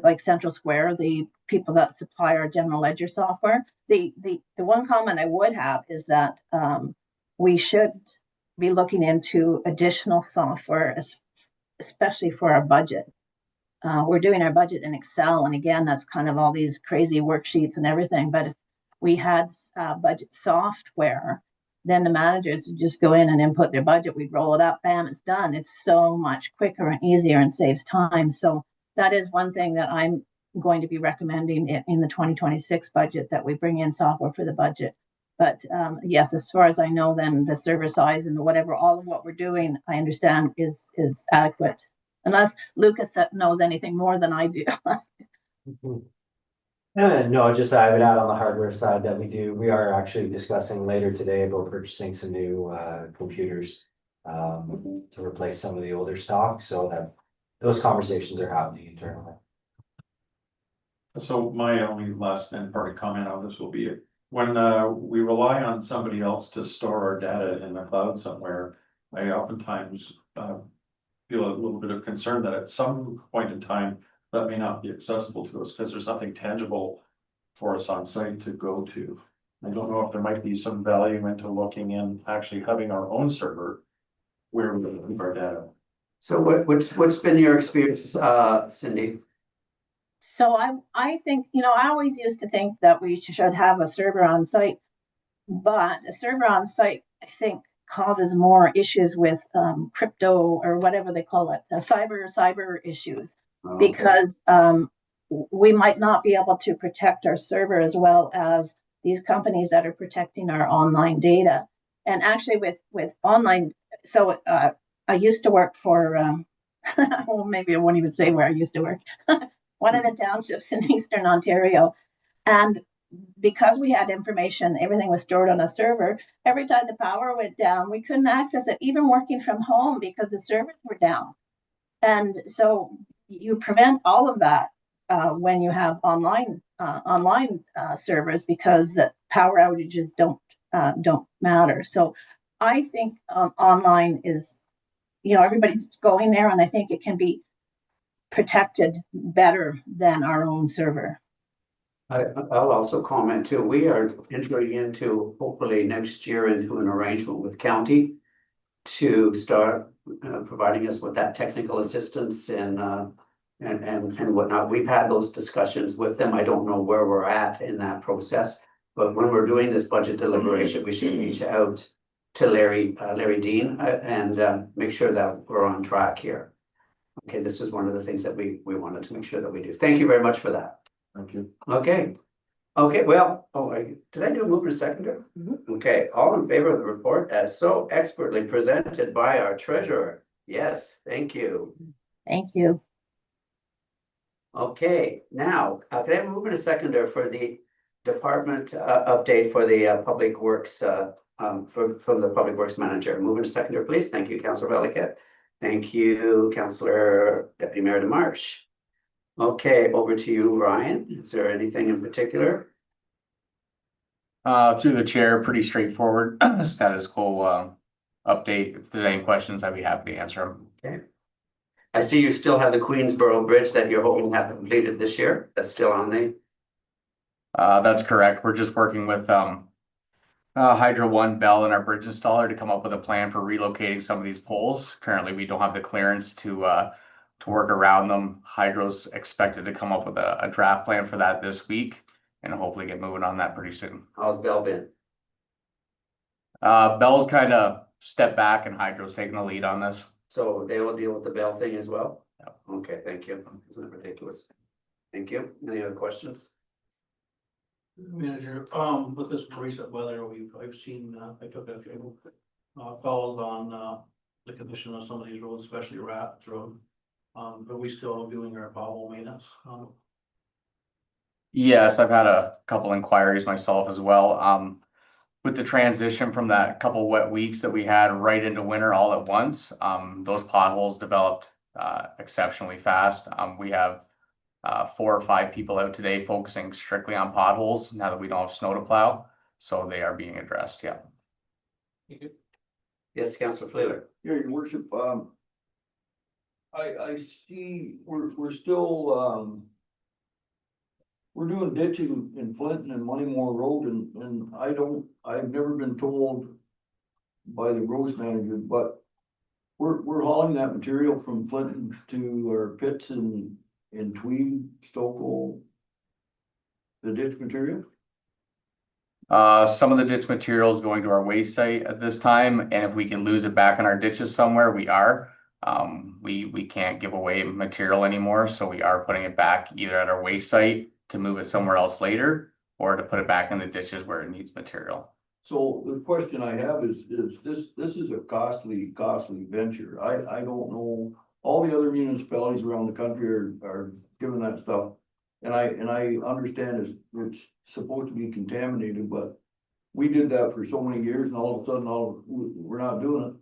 like Central Square, the people that supply our general ledger software. The one comment I would have is that we should be looking into additional software, especially for our budget. We're doing our budget in Excel, and again, that's kind of all these crazy worksheets and everything. But if we had budget software, then the managers would just go in and input their budget. We'd roll it up, bam, it's done. It's so much quicker and easier and saves time. So that is one thing that I'm going to be recommending in the 2026 budget, that we bring in software for the budget. But yes, as far as I know, then the server size and whatever, all of what we're doing, I understand is adequate. Unless Lucas knows anything more than I do. No, just I would add on the hardware side that we are actually discussing later today about purchasing some new computers to replace some of the older stock, so that those conversations are happening internally. So my only last and parting comment on this will be when we rely on somebody else to store our data in the cloud somewhere, I oftentimes feel a little bit of concern that at some point in time that may not be accessible to us because there's nothing tangible for us on site to go to. I don't know if there might be some value into looking in actually having our own server where we leave our data. So what's been your experience, Cindy? So I think, I always used to think that we should have a server on site, but a server on site, I think, causes more issues with crypto or whatever they call it, cyber issues, because we might not be able to protect our server as well as these companies that are protecting our online data. And actually with online, so I used to work for, well, maybe I won't even say where I used to work, one of the townships in Eastern Ontario. And because we had information, everything was stored on a server. Every time the power went down, we couldn't access it, even working from home, because the servers were down. And so you prevent all of that when you have online servers, because power outages don't matter. So I think online is, everybody's going there, and I think it can be protected better than our own server. I'll also comment too. We are entering into, hopefully next year, into an arrangement with county to start providing us with that technical assistance and whatnot. We've had those discussions with them. I don't know where we're at in that process, but when we're doing this budget deliberation, we should reach out to Larry Dean and make sure that we're on track here. Okay, this was one of the things that we wanted to make sure that we do. Thank you very much for that. Thank you. Okay, well, did I do a move and a seconder? Okay, all in favor of the report as so expertly presented by our treasurer? Yes, thank you. Thank you. Okay, now, can I move and a seconder for the department update for the Public Works from the Public Works Manager. Moving to seconder, please. Thank you, Councillor Valiquette. Thank you, Councillor Deputy Mayor DeMarche. Okay, over to you, Ryan. Is there anything in particular? Through the chair, pretty straightforward status quo update. If there's any questions, I'd be happy to answer them. I see you still have the Queensboro Bridge that you're hoping to have completed this year. That's still on the. That's correct. We're just working with Hydro One Bell and our bridge installer to come up with a plan for relocating some of these poles. Currently, we don't have the clearance to work around them. Hydro's expected to come up with a draft plan for that this week and hopefully get moving on that pretty soon. How's Bell been? Bell's kind of stepped back and Hydro's taking the lead on this. So they will deal with the Bell thing as well? Yep. Okay, thank you. Isn't that ridiculous? Thank you. Any other questions? Manager, with this recent weather, I've seen, I took a few calls on the condition of some of these roads, especially Raps Road. Are we still doing our pothole maintenance? Yes, I've had a couple inquiries myself as well. With the transition from that couple wet weeks that we had right into winter all at once, those potholes developed exceptionally fast. We have 4 or 5 people out today focusing strictly on potholes now that we don't have snow to plow. So they are being addressed, yeah. Yes, Councillor Fleeler. Yeah, your worship, I see, we're still, we're doing ditching in Clinton and Moneymore Road and I've never been told by the roads manager, but we're hauling that material from Clinton to our pits in Tweed, Stokel, the ditch material. Some of the ditch material is going to our waste site at this time, and if we can lose it back in our ditches somewhere, we are. We can't give away material anymore, so we are putting it back either at our waste site to move it somewhere else later, or to put it back in the ditches where it needs material. So the question I have is this is a costly venture. I don't know, all the other municipalities around the country are giving that stuff. And I understand it's supposed to be contaminated, but we did that for so many years and all of a sudden we're not doing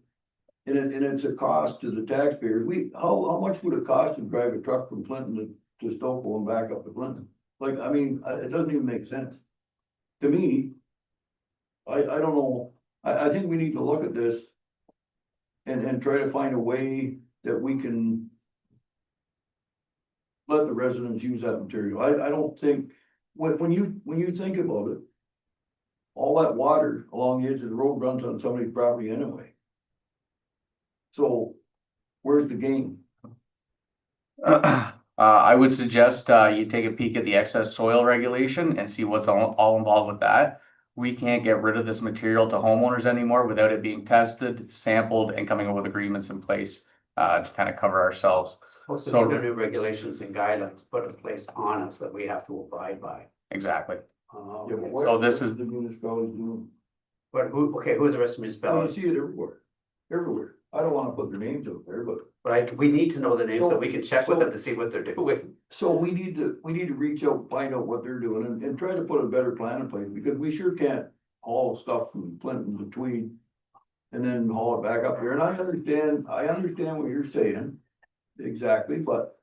it. And it's a cost to the taxpayers. How much would it cost to drive a truck from Clinton to Stokel and back up to Clinton? Like, I mean, it doesn't even make sense. To me, I don't know, I think we need to look at this and try to find a way that we can let the residents use that material. I don't think, when you think about it, all that water along the edge of the road runs on somebody's property anyway. So where's the game? I would suggest you take a peek at the excess soil regulation and see what's all involved with that. We can't get rid of this material to homeowners anymore without it being tested, sampled, and coming up with agreements in place to kind of cover ourselves. Supposed to be the new regulations and guidelines put in place on us that we have to abide by. Exactly. Yeah, but Okay. what So this is- the municipalities doing? But who are the rest of I municipalities? see it everywhere. I don't wanna put their names out there, but. But we need to know the names so So- we can check with so- them to see what they're doing. So we need to reach out, find out what they're doing and try to put a better plan in place, because we sure can't haul stuff from Clinton to Tweed. And then haul it back up here, and I understand what you're saying, exactly, but.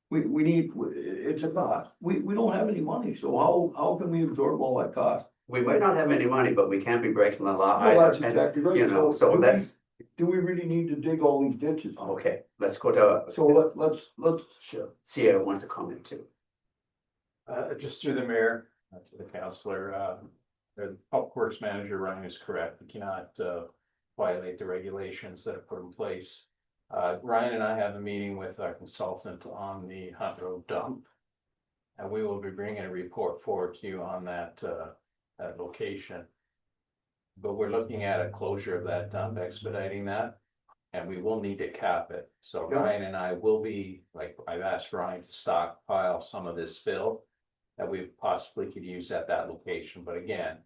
We need, it's a cost, we don't have any money, so how can we absorb all that cost? We might not have any money, but we can't be breaking the law Well, that's either. And, exactly right. you know, so do let's, Do we really need to dig all these ditches? okay, let's go to. So let's. Sure. Sierra wants to comment too. Just through the mayor, to the councillor, the public works manager, Ryan, is correct. We cannot violate the regulations that are put in place. Ryan and I have a meeting with our consultant on the Hunt Road dump. And we will be bringing a report forward to you on that location. But we're looking at a closure of that dump, expediting that. And we will need to cap it. So Yeah. Ryan and I will be, like, I've asked Ryan to stockpile some of this fill that we possibly could use at that location. But again,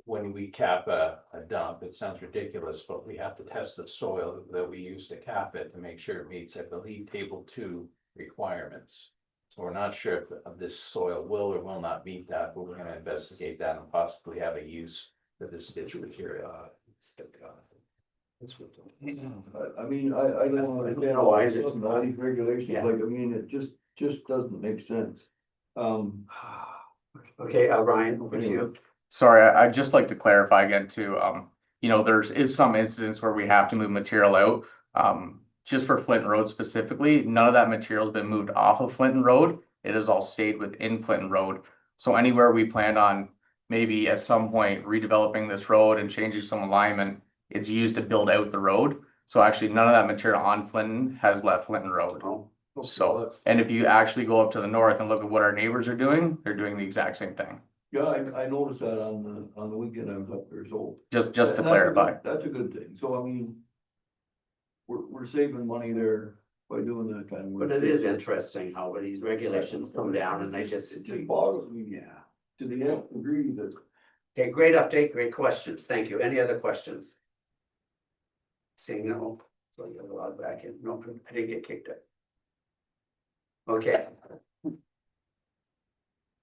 when we cap a dump, it sounds ridiculous, but we have to test the soil that we use to cap it to make sure it meets, I believe, table 2 requirements. So we're not sure if this soil will or will not meet that, but we're gonna investigate that and possibly have a use for this ditch material. I mean, I don't understand why it's just all these regulations, Yeah. like, I mean, it just doesn't make sense. Okay, Ryan, over to you. Sorry, I'd just like to clarify again too, you know, is some incidents where we have to move material out. Just for Flinton Road specifically, none of that material's been moved off of Flinton Road. It has all stayed within Flinton Road. So anywhere we planned on maybe at some point redeveloping this road and changing some alignment, it's used to build out the road. So actually, none of that material on Flinton has left Flinton Road. Oh, So, and if you actually go up to the north and look at what our neighbors are doing, they're doing the exact same thing. Yeah, I noticed that on the weekend I was up there, so. Just to And that's a clarify. good- That's a good thing, so I mean. We're saving money there by doing that kind of work. But it is interesting how these regulations come down and they just. It just boggles me Yeah. to the nth degree that. Okay, great update, great questions. Thank you. Any other questions? Seeing no, so you're allowed back in. No, I didn't get kicked out. Okay.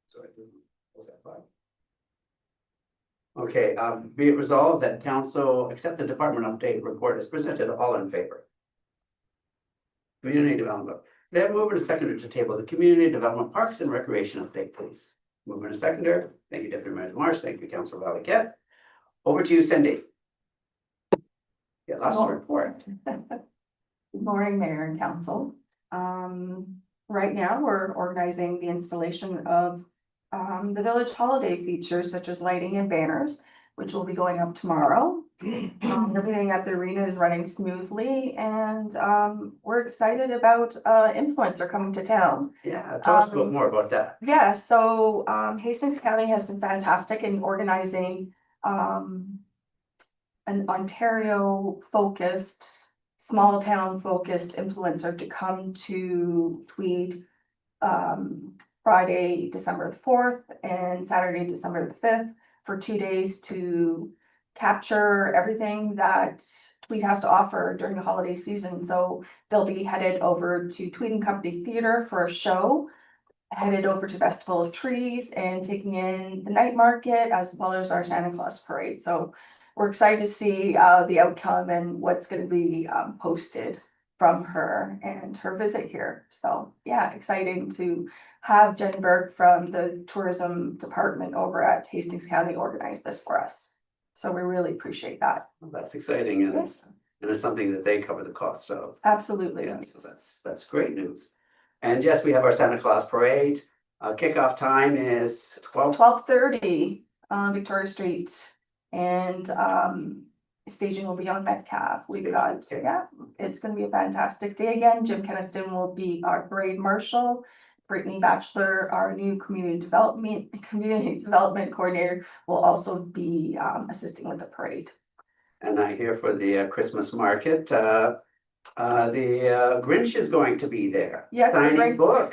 Sorry, was that fine? Okay, be it resolved that council accept the department update report as presented, all in favor. Community development, then move in a seconder to table the community development parks and recreation update, please. Move in a seconder. Thank you, Deputy Mayor Marsh. Thank you, Councilor Valiquette. Over to you, Cindy. Yeah, last report. Good morning, Mayor and Council. Right now, we're organizing the installation of the village holiday features such as lighting and banners, which will be going up tomorrow. Everything at the arena is running smoothly and we're excited about influencer coming to town. Yeah, tell us a bit more about that. Yeah, so Hastings County has been fantastic in organizing an Ontario focused, small town focused influencer to come to Tweed Friday, December the 4th and Saturday, December the 5th for 2 days to capture everything that Tweed has to offer during the holiday season. So they'll be headed over to Tweed and Company Theater for a show, headed over to Festival of Trees and taking in the night market as well as our Santa Claus parade. So we're excited to see the outcome and what's going to be posted from her and her visit here. So yeah, exciting to have Jen Burke from the tourism department over at Hastings County organize this for us. So we really appreciate that. Well, that's exciting and Yes, it's something that they cover the cost of. absolutely. Yeah, so that's great news. And yes, we have our Santa Claus parade. Kickoff time is 12:30 Victoria Street and staging will be on Metcalf. We've got, yeah, it's gonna be a fantastic day again. Jim Keniston will be our parade marshal. Brittany Batchelor, our new community development coordinator, will also be assisting with the parade. And I hear for the Christmas market, the Grinch is going to be there. Yeah, Signing book.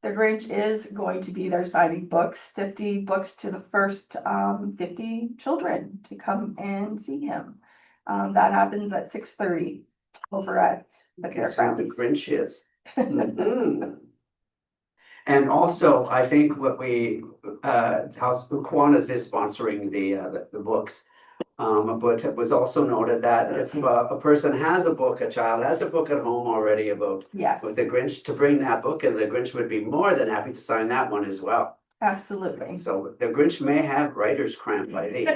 The Grinch is going to be there signing books, 50 books to the first 50 children to come and see him. That happens at 6:30 over at the Guess who the Fairgrounds. Grinch is. Mhm. And also, I think what we, House Kiwanis is sponsoring the books. But it was also noted that if a person has a book, a child has a book at home already about Yes, with the Grinch, to bring that book, and the Grinch would be more than happy to sign that one as well. absolutely. So the Grinch may have writer's cramp, I think.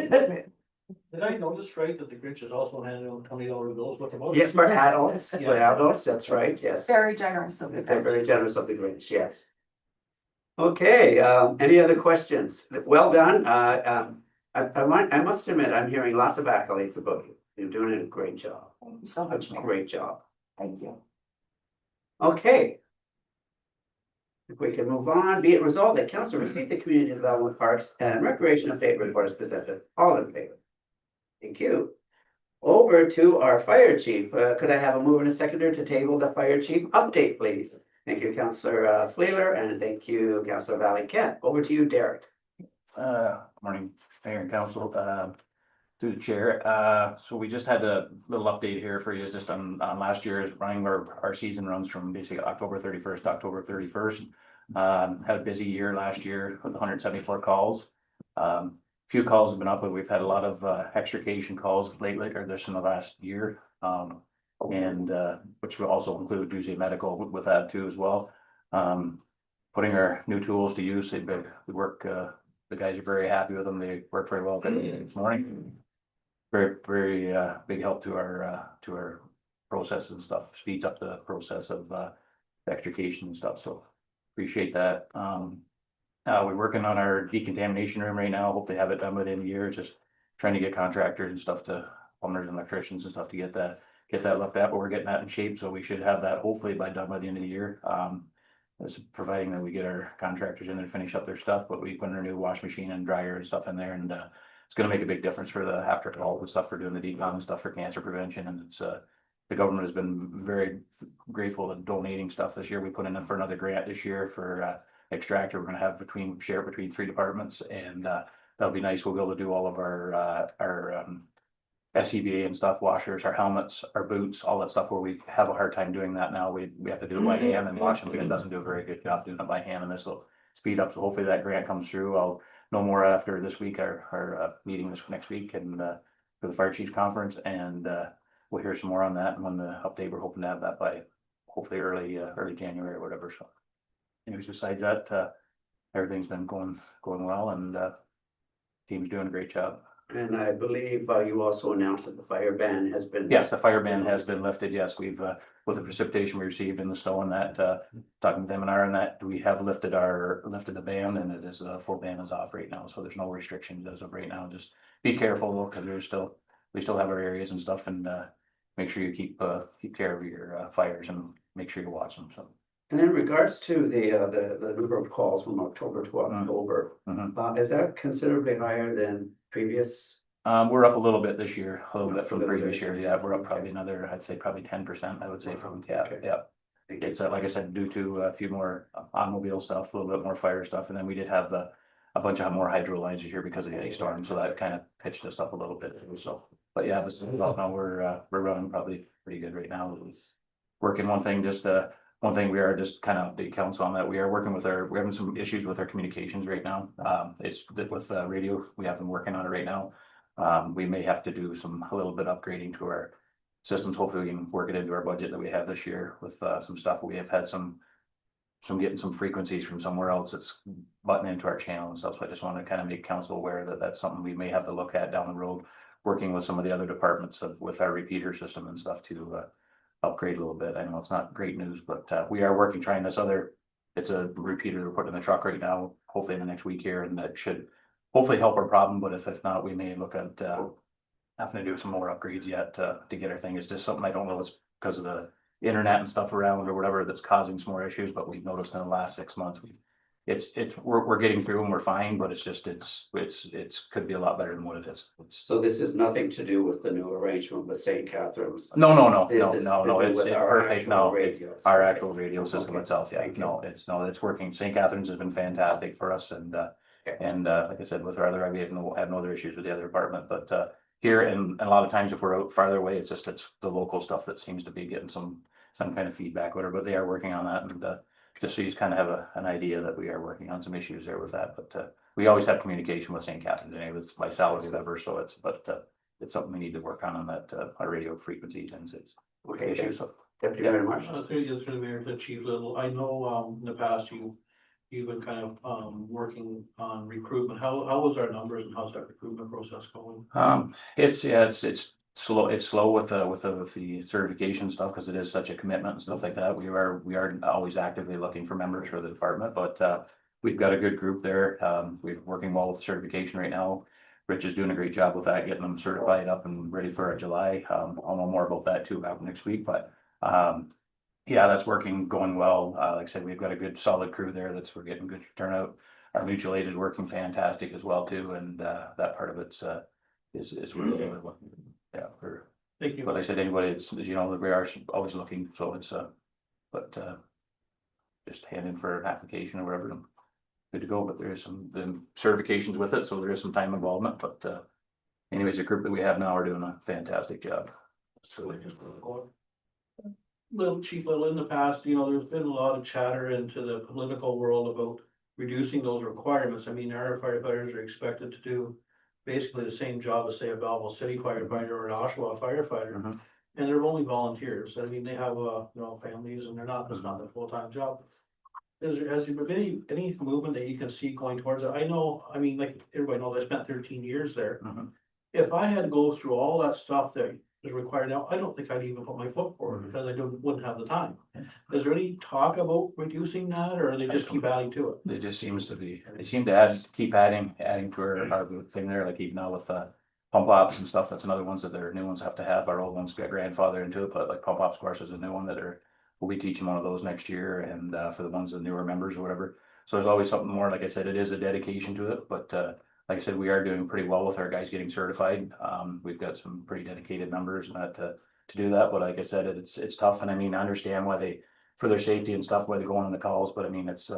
Did I notice right that the Grinch is also handing out $20 bills with the most? Yeah, for adults, that's right, yes. Very generous of the They're Grinch. very generous of the Grinch, yes. Okay, any other questions? Well done. I must admit, I'm hearing lots of accolades about you. You're doing a great job. Thank you so A much, Mayor. great job. Thank you. Okay. If we can move on, be it resolved that council receive the community development parks and recreation update report as presented. All in favor? Thank you. Over to our fire chief. Could I have a mover and a seconder to table the fire chief update, please? Thank you, Councillor Fleeler, and thank you, Councillor Valiquette. Over to you, Derek. Morning, Mayor and Council. Through the chair, so we just had a little update here for you, just on last year's running, our season runs from basically October 31st to October 31st. Had a busy year last year with 174 calls. Few calls have been up, but we've had a lot of extrication calls lately, or this in the last year. And which will also include Tuesday Medical with that too as well. Putting our new tools to use, they work, the guys are very happy with them, they work very well this morning. Very big help to our processes and stuff, speeds up the process of extrication and stuff, so appreciate that. We're working on our decontamination room right now, hope they have it done within the year, just trying to get contractors and stuff to, plumbers and electricians and stuff to get that looked at, but we're getting that in shape, so we should have that hopefully done by the end of the year. That's providing that we get our contractors in there to finish up their stuff, but we put in our new wash machine and dryer and stuff in there, and it's gonna make a big difference for the after all the stuff we're doing, the decon and stuff for cancer prevention, and it's the government has been very grateful in donating stuff this year. We put in for another grant this year for extractor. We're gonna have share it between 3 departments, and that'll be nice. We'll be able to do all of our SCBA and stuff, washers, our helmets, our boots, all that stuff where we have a hard time doing that now. We have to do it by hand, and Washington doesn't do a very good job doing it by hand, and this will speed up. So hopefully that grant comes through. I'll know more after this week, our meeting this next week, and for the fire chiefs conference, and we'll hear some more on that. And when the update, we're hoping to have that by hopefully early January or whatever. So anyways, besides that, everything's been going well, and team's doing a great job. And I believe you also announced that the fire ban has been. Yes, the fire ban has been lifted. Yes, we've with the precipitation we received in the snow and that, talking with them and R and that, we have lifted the ban, and it is full ban is off right now. So there's no restrictions as of right now. Just be careful though, because we still have our areas and stuff, and make sure you keep care of your fires and make sure you watch them. So. And in regards to the number of calls from October to October, is that considerably higher than previous? We're up a little bit this year, a little bit from previous years. Yeah, we're up probably another, I'd say probably 10%, I would say from, yeah. It's like I said, due to a few more automobile stuff, a little bit more fire stuff, and then we did have a bunch of more hydro lines this year because of the ice storm, so that kind of pitched us up a little bit too. So, but yeah, now we're running probably pretty good right now. Working one thing we are just kind of update council on that. We're having some issues with our communications right now. It's with radio, we have them working on it right now. We may have to do a little bit upgrading to our systems. Hopefully we can work it into our budget that we have this year with some stuff. We have had some getting some frequencies from somewhere else that's butting into our channel and stuff. So I just want to kind of make council aware that that's something we may have to look at down the road, working with some of the other departments with our repeater system and stuff to upgrade a little bit. I know it's not great news, but we are working, trying this other, it's a repeater we're putting in the truck right now, hopefully in the next week here, and that should hopefully help our problem. But if not, we may look at having to do some more upgrades yet to get our thing. It's just something I don't know, it's because of the internet and stuff around or whatever that's causing some more issues, but we've noticed in the last 6 months we're getting through and we're fine, but it's could be a lot better than what it is. So this is nothing to do with the new arrangement with St. Catharines? No, This is it's with our perfect. actual No, radio it's our actual radio system Okay, itself. Yeah, thank you. it's working. St. Catharines has been fantastic for us, and like I said, with our other, we have no other issues with the other department, but here, and a lot of times if we're out farther away, it's the local stuff that seems to be getting some kind of feedback, whatever, but they are working on that, and just so you kind of have an idea that we are working on some issues there with that, but we always have communication with St. Catharines anyway, with my salary whatever, so it's something we need to work on that our radio frequency and it's Okay, issue. So thank you very much. Through the mayor to Chief Little, I know in the past you've been kind of working on recruitment. How was our numbers and how's that recruitment process going? It's slow with the certification stuff because it is such a commitment and stuff like that. We are always actively looking for members for the department, but we've got a good group there. We're working well with the certification right now. Rich is doing a great job with that, getting them certified up and ready for our July. I'll know more about that too about next week, but yeah, that's going well. Like I said, we've got a good solid crew there we're getting good turnout. Our mutual aid is working fantastic as well too, and that part of it's is really yeah. Thank you. But I said anybody, we are always looking, so it's but just hand in for an application or whatever, good to go. But there is some certifications with it, so there is some time involvement, but anyways, the group that we have now are doing a fantastic job. So they just. Little Chief Little, in the past, you know, there's been a lot of chatter into the political world about reducing those requirements. I mean, our firefighters are expected to do basically the same job as, say, a Belleville City firefighter or an Oshawa firefighter. Mhm. And they're only volunteers. I mean, they have, you know, families and they're not, it's not their full-time job. Has there been any movement that you can see going towards it? I know, I mean, like, everybody knows I spent 13 years there. Mhm. If I had to go through all that stuff that is required now, I don't think I'd even put my foot forward because I wouldn't have the time. Is there any talk about reducing that, or they just keep adding to it? It just seems to be, they seem to add, keep adding to our thing there, like even now with pump ops and stuff, that's another ones that their new ones have to have, our old ones get grandfathered into it, but like pump ops course is a new one that we'll be teaching one of those next year, and for the ones, the newer members or whatever. So there's always something more, like I said, it is a dedication to it, but like I said, we are doing pretty well with our guys getting certified. We've got some pretty dedicated members and that to do that, but like I said, it's tough, and I mean, I understand why they, for their safety and stuff, why they go on the calls, but I mean, it's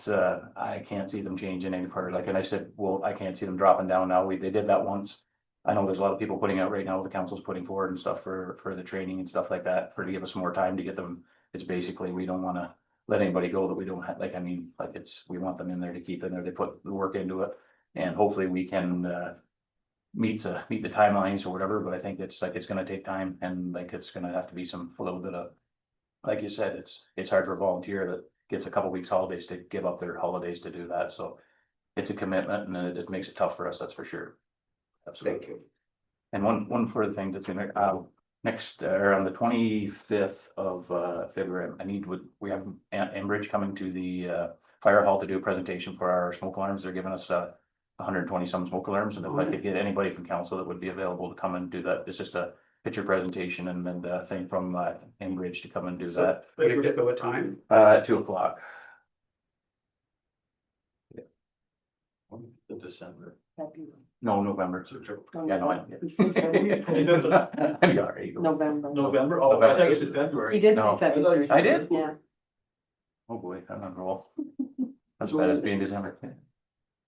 I can't see them changing any part, like, and I said, well, I can't see them dropping down now, they did that once. I know there's a lot of people putting out right now, the council's putting forward and stuff for the training and stuff like that, to give us more time to get them. It's basically, we don't wanna let anybody go that we don't have, like, I mean, like, we want them in there to keep in there, they put the work into it. And hopefully we can meet the timelines or whatever, but I think it's gonna take time, and like it's gonna have to be a little bit of, like you said, it's hard for a volunteer that gets a couple weeks holidays to give up their holidays to do that, so it's a commitment, and it makes it tough for us, that's for sure. Absolutely. Thank you. And one further thing that's in next, or on the 25th of February, we have Enbridge coming to the fire hall to do a presentation for our smoke alarms. They're giving us 120 some smoke alarms, and if I could get anybody from council that would be available to come and do that, it's just a picture presentation and then a thing from Enbridge to come and do that. What time? 2:00. Yeah. The December. No, November. Yeah, no, I'm sorry. November. November? Oh, I think it's in February. He did No. say February. I did? Yeah. Oh, boy, I'm on roll. That's bad as being December.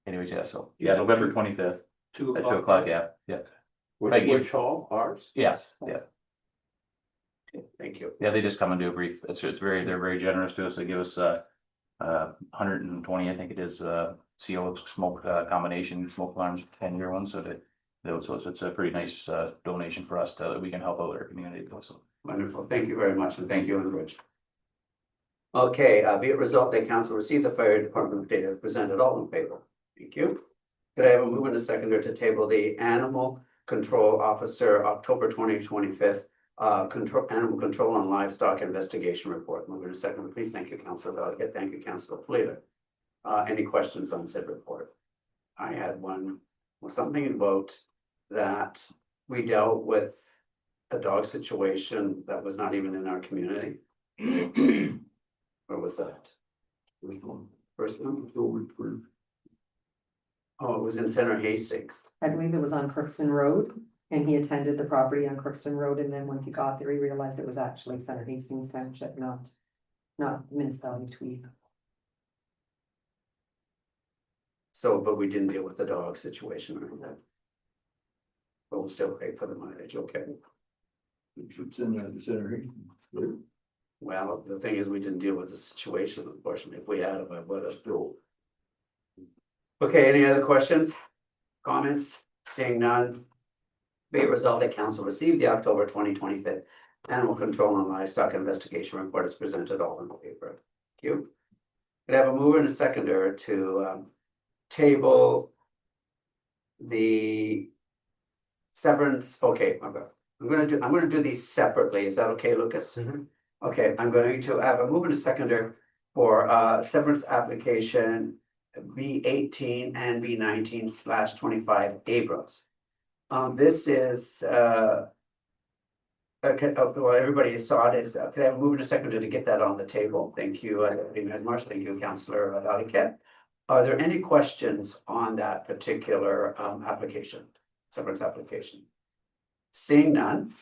Anyways, yeah, so, yeah, November 25th 2 at 2 o'clock. o'clock, yeah. Thank you. Which hall, ours? Yes, yeah, Thank you. yeah, they just come and do a brief, they're very generous to us, they give us 120, I think it is, CO smoke combination smoke alarms, 10-year ones, so it's a pretty nice donation for us that we can help out our community also. Wonderful. Thank you very much, and thank you, Enbridge. Okay, be it resolved that council receive the fire department data presented, all in favor. Thank you. Could I have a move and a seconder to table the animal control officer October 2025 animal control on livestock investigation report? Move in a second, please. Thank you, Councillor Valiquette. Thank you, Councillor Fleeter. Any questions on said report? I had one, something about that we dealt with a dog situation that was not even in our community. Where was that? First one? Oh, it was in Center Hastings. I believe it was on Crookston Road, and he attended the property on Crookston Road, and then once he got there, he realized it was actually Center Hastings Township, not municipality Tweed. So, but we didn't deal with the dog situation or that. But we'll still pay for the mileage, okay? It's in the center. Well, the thing is, we didn't deal with the situation, unfortunately. If we had, I would have. Okay, any other questions? Comments? Seeing none. Be it resolved that council received the October 2025 animal control and livestock investigation report as presented, all in favor. Thank you. Could I have a mover and a seconder to table the severance? Okay, I'm gonna do these separately. Is that okay, Lucas? Okay, I'm going to have a mover and a seconder for severance application B18 and B19/25 Abrams. This is okay, well, everybody saw it. Could I have a mover and a seconder to get that on the table? Thank you, Marsh. Thank you, Councillor Valiquette. Are there any questions on that particular application, severance application? Seeing none,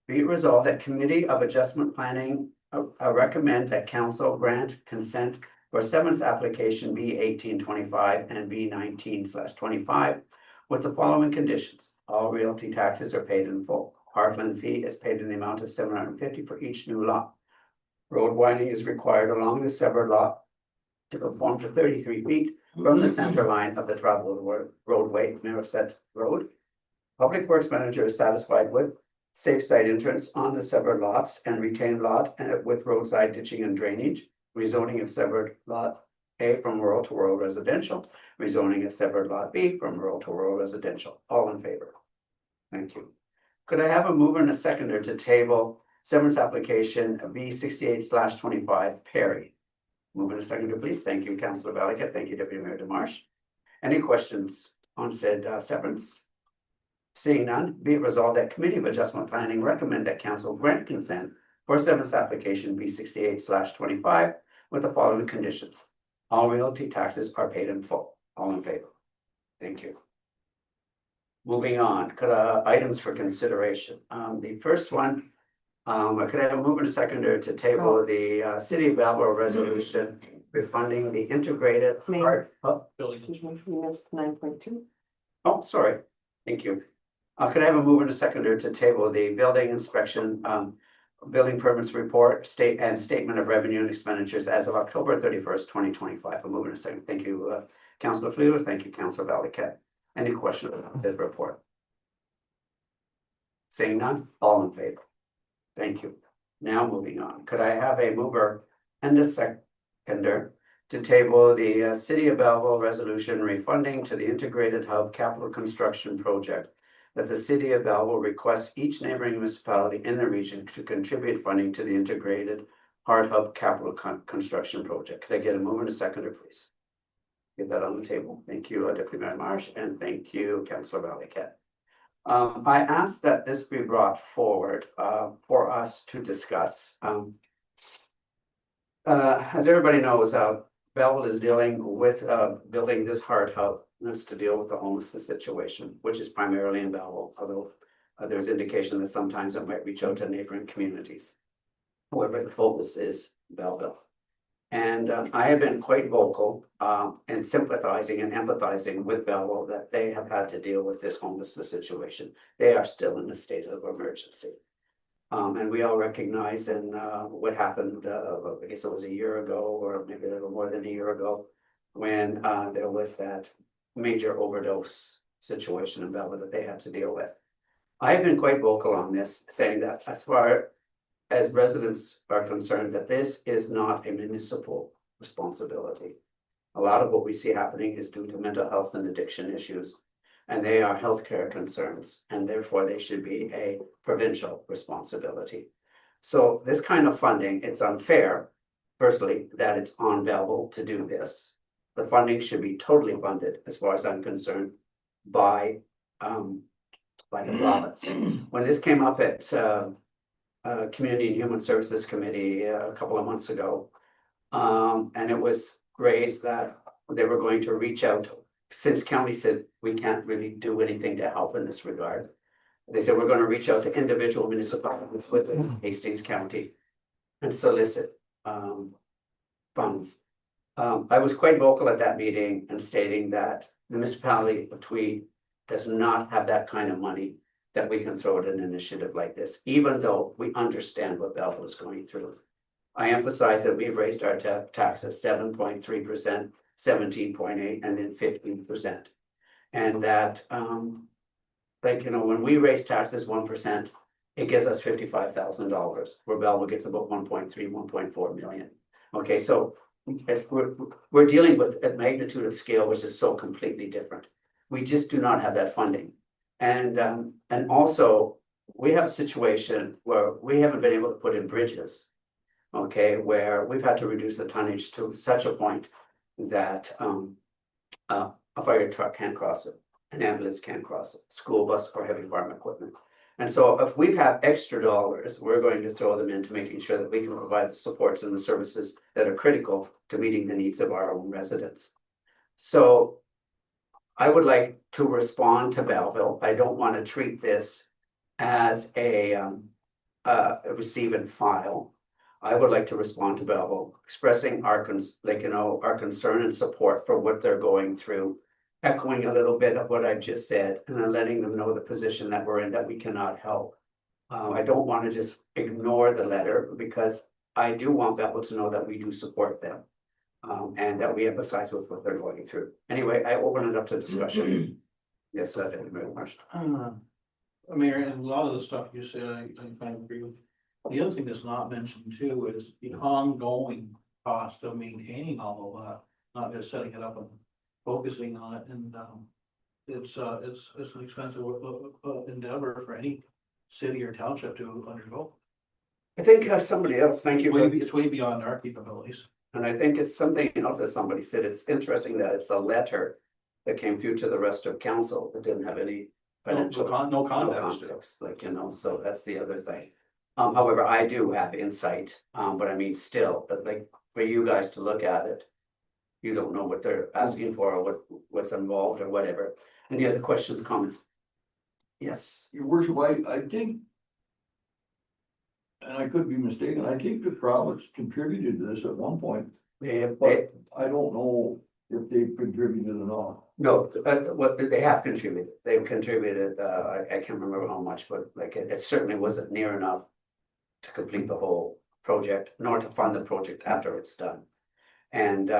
be it resolved that Committee of Adjustment Planning recommend that council grant consent for severance application B18/25 and B19/25 with the following conditions. All realty taxes are paid in full. Parkland fee is paid in the amount of $750 for each new lot. Road widening is required along the severed lot to conform to 33 feet from the center line of the traveled roadway, Merced Road. Public Works Manager is satisfied with safe site entrance on the severed lots and retained lot and with roadside ditching and drainage. Rezoning of severed lot A from rural to rural residential. Rezoning of severed lot B from rural to rural residential. All in favor? Thank you. Could I have a mover and a seconder to table severance application B 68/25 Perry? Move in a seconder, please. Thank you, Councillor Valiquette. Thank you, Deputy Mayor Demarche. Any questions on said severance? Seeing none, be it resolved that Committee of Adjustment Planning recommend that Council grant consent for severance application B 68/25 with the following conditions. All realty taxes are paid in full. All in favor? Thank you. Moving on, could items for consideration. The first one, could I have a mover and a seconder to table the City of Belleville resolution refunding the integrated part? Building. You missed 9.2. Oh, sorry. Thank you. Could I have a mover and a seconder to table the building inspection, building permits report, statement of revenue and expenditures as of October 31st, 2025. A mover and a second. Thank you, Councillor Fleur. Thank you, Councillor Valiquette. Any questions about this report? Seeing none, all in favor? Thank you. Now moving on. Could I have a mover and a seconder to table the City of Belleville resolution refunding to the Integrated Hub Capital Construction Project that the City of Belleville requests each neighboring municipality in the region to contribute funding to the Integrated Hard Hub Capital Construction Project. Could I get a mover and a seconder, please? Get that on the table. Thank you, Deputy Mayor Marsh, and thank you, Councillor Valiquette. I asked that this be brought forward for us to discuss. As everybody knows, Belleville is dealing with building this hard hub. That's to deal with the homelessness situation, which is primarily in Belleville, although there's indication that sometimes it might reach out to neighboring communities. However, the focus is Belleville. And I have been quite vocal and sympathizing and empathizing with Belleville that they have had to deal with this homelessness situation. They are still in a state of emergency. And we all recognize what happened, I guess it was a year ago, or maybe a little more than a year ago, when there was that major overdose situation in Belleville that they had to deal with. I've been quite vocal on this, saying that as far as residents are concerned, that this is not a municipal responsibility. A lot of what we see happening is due to mental health and addiction issues, and they are healthcare concerns, and therefore they should be a provincial responsibility. So this kind of funding, it's unfair, firstly, that it's on Belleville to do this. The funding should be totally funded, as far as I'm concerned, by the province. When this came up at Community and Human Services Committee a couple of months ago, and it was raised that they were going to reach out, since county said we can't really do anything to help in this regard. They said we're going to reach out to individual municipalities within Hastings County and solicit funds. I was quite vocal at that meeting and stating that the municipality of Tweed does not have that kind of money that we can throw at an initiative like this, even though we understand what Belleville is going through. I emphasize that we've raised our taxes 7.3%, 17.8%, and then 15%. And that, when we raise taxes 1%, it gives us $55,000, where Belleville gets about 1.3, 1.4 million. Okay, so we're dealing with a magnitude of scale which is so completely different. We just do not have that funding. And also we have a situation where we haven't been able to put in bridges, okay, where we've had to reduce the tonnage to such a point that a fire truck can't cross it, an ambulance can't cross it, school bus or heavy farm equipment. And so if we have extra dollars, we're going to throw them into making sure that we can provide the supports and the services that are critical to meeting the needs of our own residents. So I would like to respond to Belleville. I don't want to treat this as a receive and file. I would like to respond to Belleville, expressing our concern and support for what they're going through, echoing a little bit of what I just said, and then letting them know the position that we're in, that we cannot help. I don't wanna just ignore the letter, because I do want people to know that we do support them. And that we empathize with what they're going through. Anyway, I open it up to discussion. Yes, Deputy Mayor Marsh. Mayor, and a lot of the stuff you said, I kind of agree with. The other thing that's not mentioned too is the ongoing cost of maintaining all of that, not just setting it up and focusing on it, and it's an expensive endeavor for any city or township to undergo. I think somebody else, thank you. It's way beyond our capabilities. And I think it's something else that somebody said. It's interesting that it's a letter that came through to the rest of council that didn't have any financial. No context. context, like, you know, so that's the other thing. However, I do have insight, but I mean, still, but like, for you guys to look at it. You don't know what they're asking for or what's involved or whatever. Any other questions, comments? Yes, Your worship, I think. And I could be mistaken, I think the province contributed to this at one point, they, but I don't know if they've contributed or not. no, what they have contributed, they've contributed, I can't remember how much, but like, it certainly wasn't near enough. To complete the whole project, nor to fund the project after it's done. And,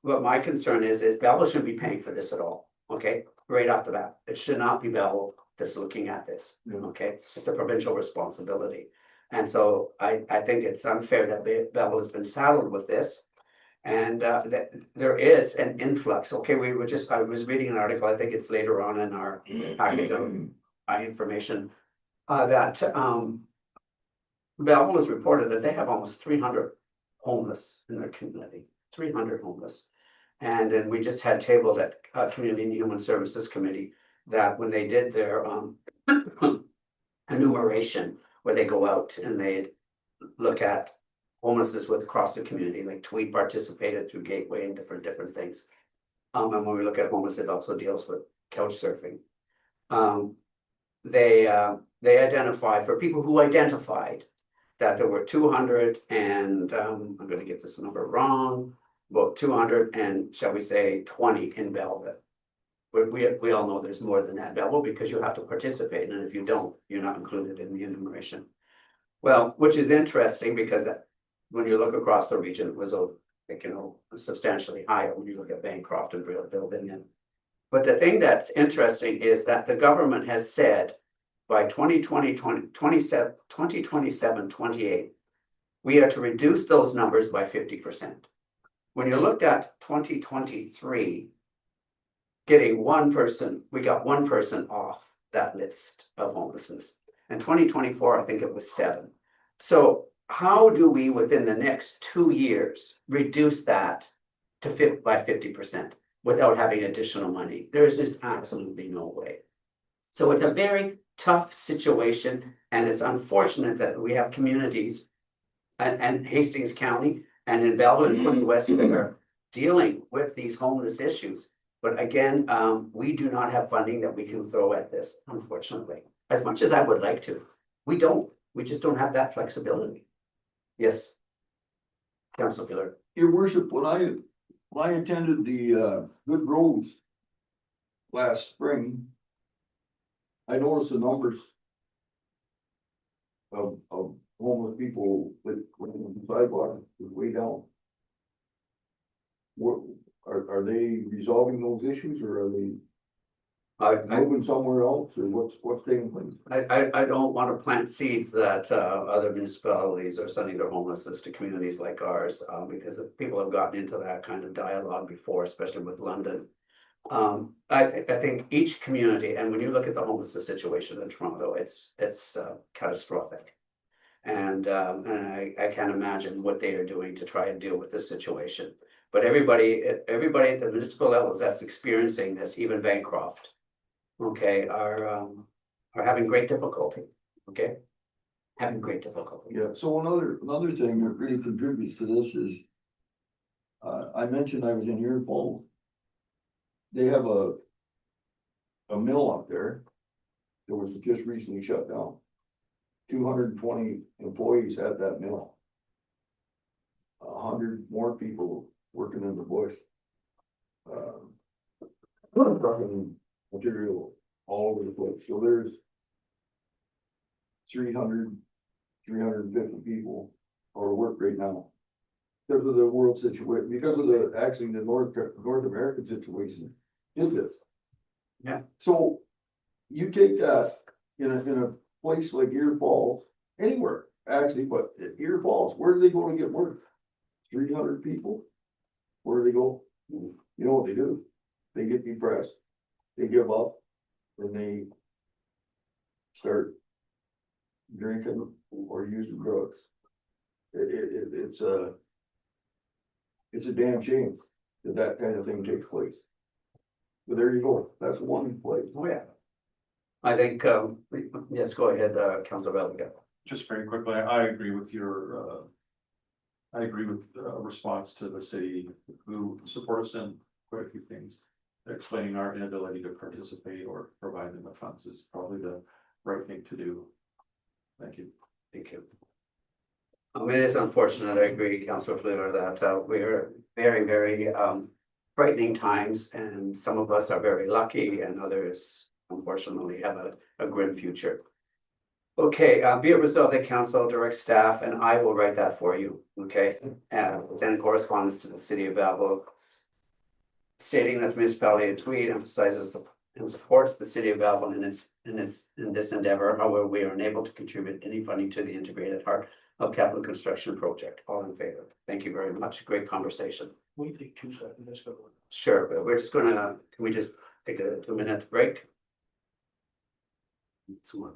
what my concern is Belleville shouldn't be paying for this at all, okay? Right off the bat, it should not be Belleville that's looking at this, okay? It's a provincial responsibility. And so I think it's unfair that Belleville has been saddled with this. And that there is an influx, okay, I was reading an article, I think it's later on in our package of information. That Belleville has reported that they have almost 300 homeless in their community, 300 homeless. And then we just had tabled at Community and Human Services Committee that when they did their enumeration, where they go out and they look at homelessness with across the community, like Tweed participated through Gateway and different things. And when we look at homeless, it also deals with couch surfing. They identify, for people who identified that there were 200 and I'm gonna get this number wrong, about 200 and shall we say 20 in Belleville. We all know there's more than that in Belleville because you have to participate, and if you don't, you're not included in the enumeration. Well, which is interesting because when you look across the region, it was like, you know, substantially higher when you look at Bancroft and Building. But the thing that's interesting is that the government has said by 2027, 28, we are to reduce those numbers by 50%. When you looked at 2023, getting one person, we got one person off that list of homelessness. In 2024, I think it was 7. So how do we, within the next 2 years, reduce that to by 50% without having additional money? There is just absolutely no way. So it's a very tough situation, and it's unfortunate that we have communities and Hastings County and in Belleville and Queen West that are dealing with these homeless issues. But again, we do not have funding that we can throw at this, unfortunately. As much as I would like to, we don't. We just don't have that flexibility. Yes. Councilor Filler. Your worship, when I attended the Good Roads last spring, I noticed the numbers of homeless people with the sidewalk was way down. What are they resolving those issues, or are they moving somewhere else, or what's taking place? I don't want to plant seeds that other municipalities are sending their homelessness to communities like ours, because people have gotten into that kind of dialogue before, especially with London. I think each community, and when you look at the homelessness situation in Toronto, it's catastrophic. And I can't imagine what they are doing to try and deal with this situation. But everybody at the municipal levels that's experiencing this, even Bancroft, okay, are having great difficulty, okay? Having great difficulty. Yeah, so another thing that really contributes to this is, I mentioned I was in Erie Falls. They have a mill up there that was just recently shut down. 220 employees at that mill. 100 more people working in the bush. trucking material all over the place, so there's 300, 350 people are work right now. Because of the world situation, because of the, actually the North American situation, did this. Yeah. So you take that in a place like Ear Falls, anywhere, actually, but at Ear Falls, where are they going to get work? 300 people? Where do they go? You know what they do? They get depressed, they give up, and they start drinking or using drugs. It's a damn shame that that kind of thing takes place. But there you go, that's one place. Oh, yeah. I think, yes, go ahead, Councilor Bellinger. Just very quickly, I agree with your, I agree with response to the city who support us in quite a few things. Explaining our inability to participate or provide them with funds is probably the right thing to do. Thank you. Thank you. It is unfortunate, I agree, Councilor Fluger, that we're very frightening times, and some of us are very lucky and others unfortunately have a grim future. Okay, be it resolved that council directs staff, and I will write that for you, okay? Send correspondence to the city of Belleville stating that the municipality of Tweed emphasizes and supports the city of Belleville in this endeavor. However, we are unable to contribute any funding to the integrated heart of capital construction project. All in favor? Thank you very much. Great conversation. We take 2 seconds, let's go. Sure, but we're just gonna, can we just take a 2-minute break? Some more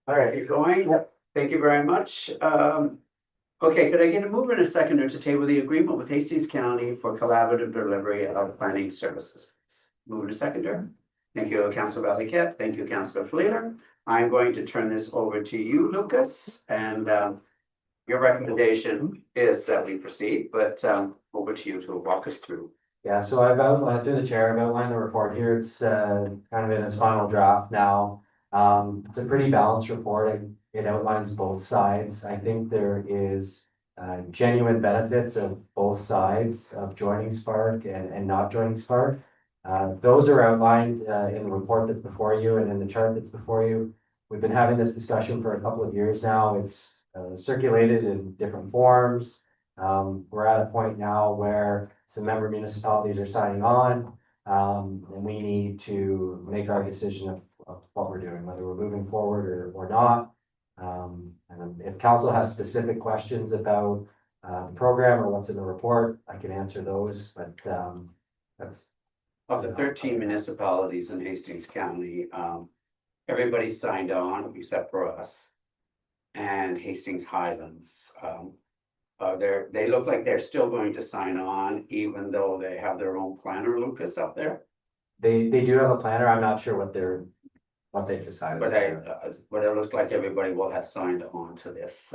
All right, you're going? Yep. Thank you very much. Okay, could I get a mover and a seconder to table the agreement with Hastings County for collaborative delivery of planning services? Mover and a seconder. Thank you, Councilor Valley-Kep. Thank you, Councilor Fleeler. I'm going to turn this over to you, Lucas, and your recommendation is that we proceed, but over to you to walk us through. Yeah, so I've outlined, through the chair, I've outlined the report here. It's kind of in its final draft now. It's a pretty balanced report. It outlines both sides. I think there is genuine benefits of both sides of joining Spark and not joining Spark. Those are outlined in the report that's before you and in the chart that's before you. We've been having this discussion for a couple of years now. It's circulated in different forms. We're at a point now where some member municipalities are signing on. And we need to make our decision of what we're doing, whether we're moving forward or not. And if council has specific questions about the program or what's in the report, I can answer those, but that's. Of the 13 municipalities in Hastings County, everybody signed on except for us. And Hastings Highlands, they look like they're still going to sign on, even though they have their own planner, Lucas, up there. They do have a planner. I'm not sure what they've decided. But it looks like everybody will have signed on to this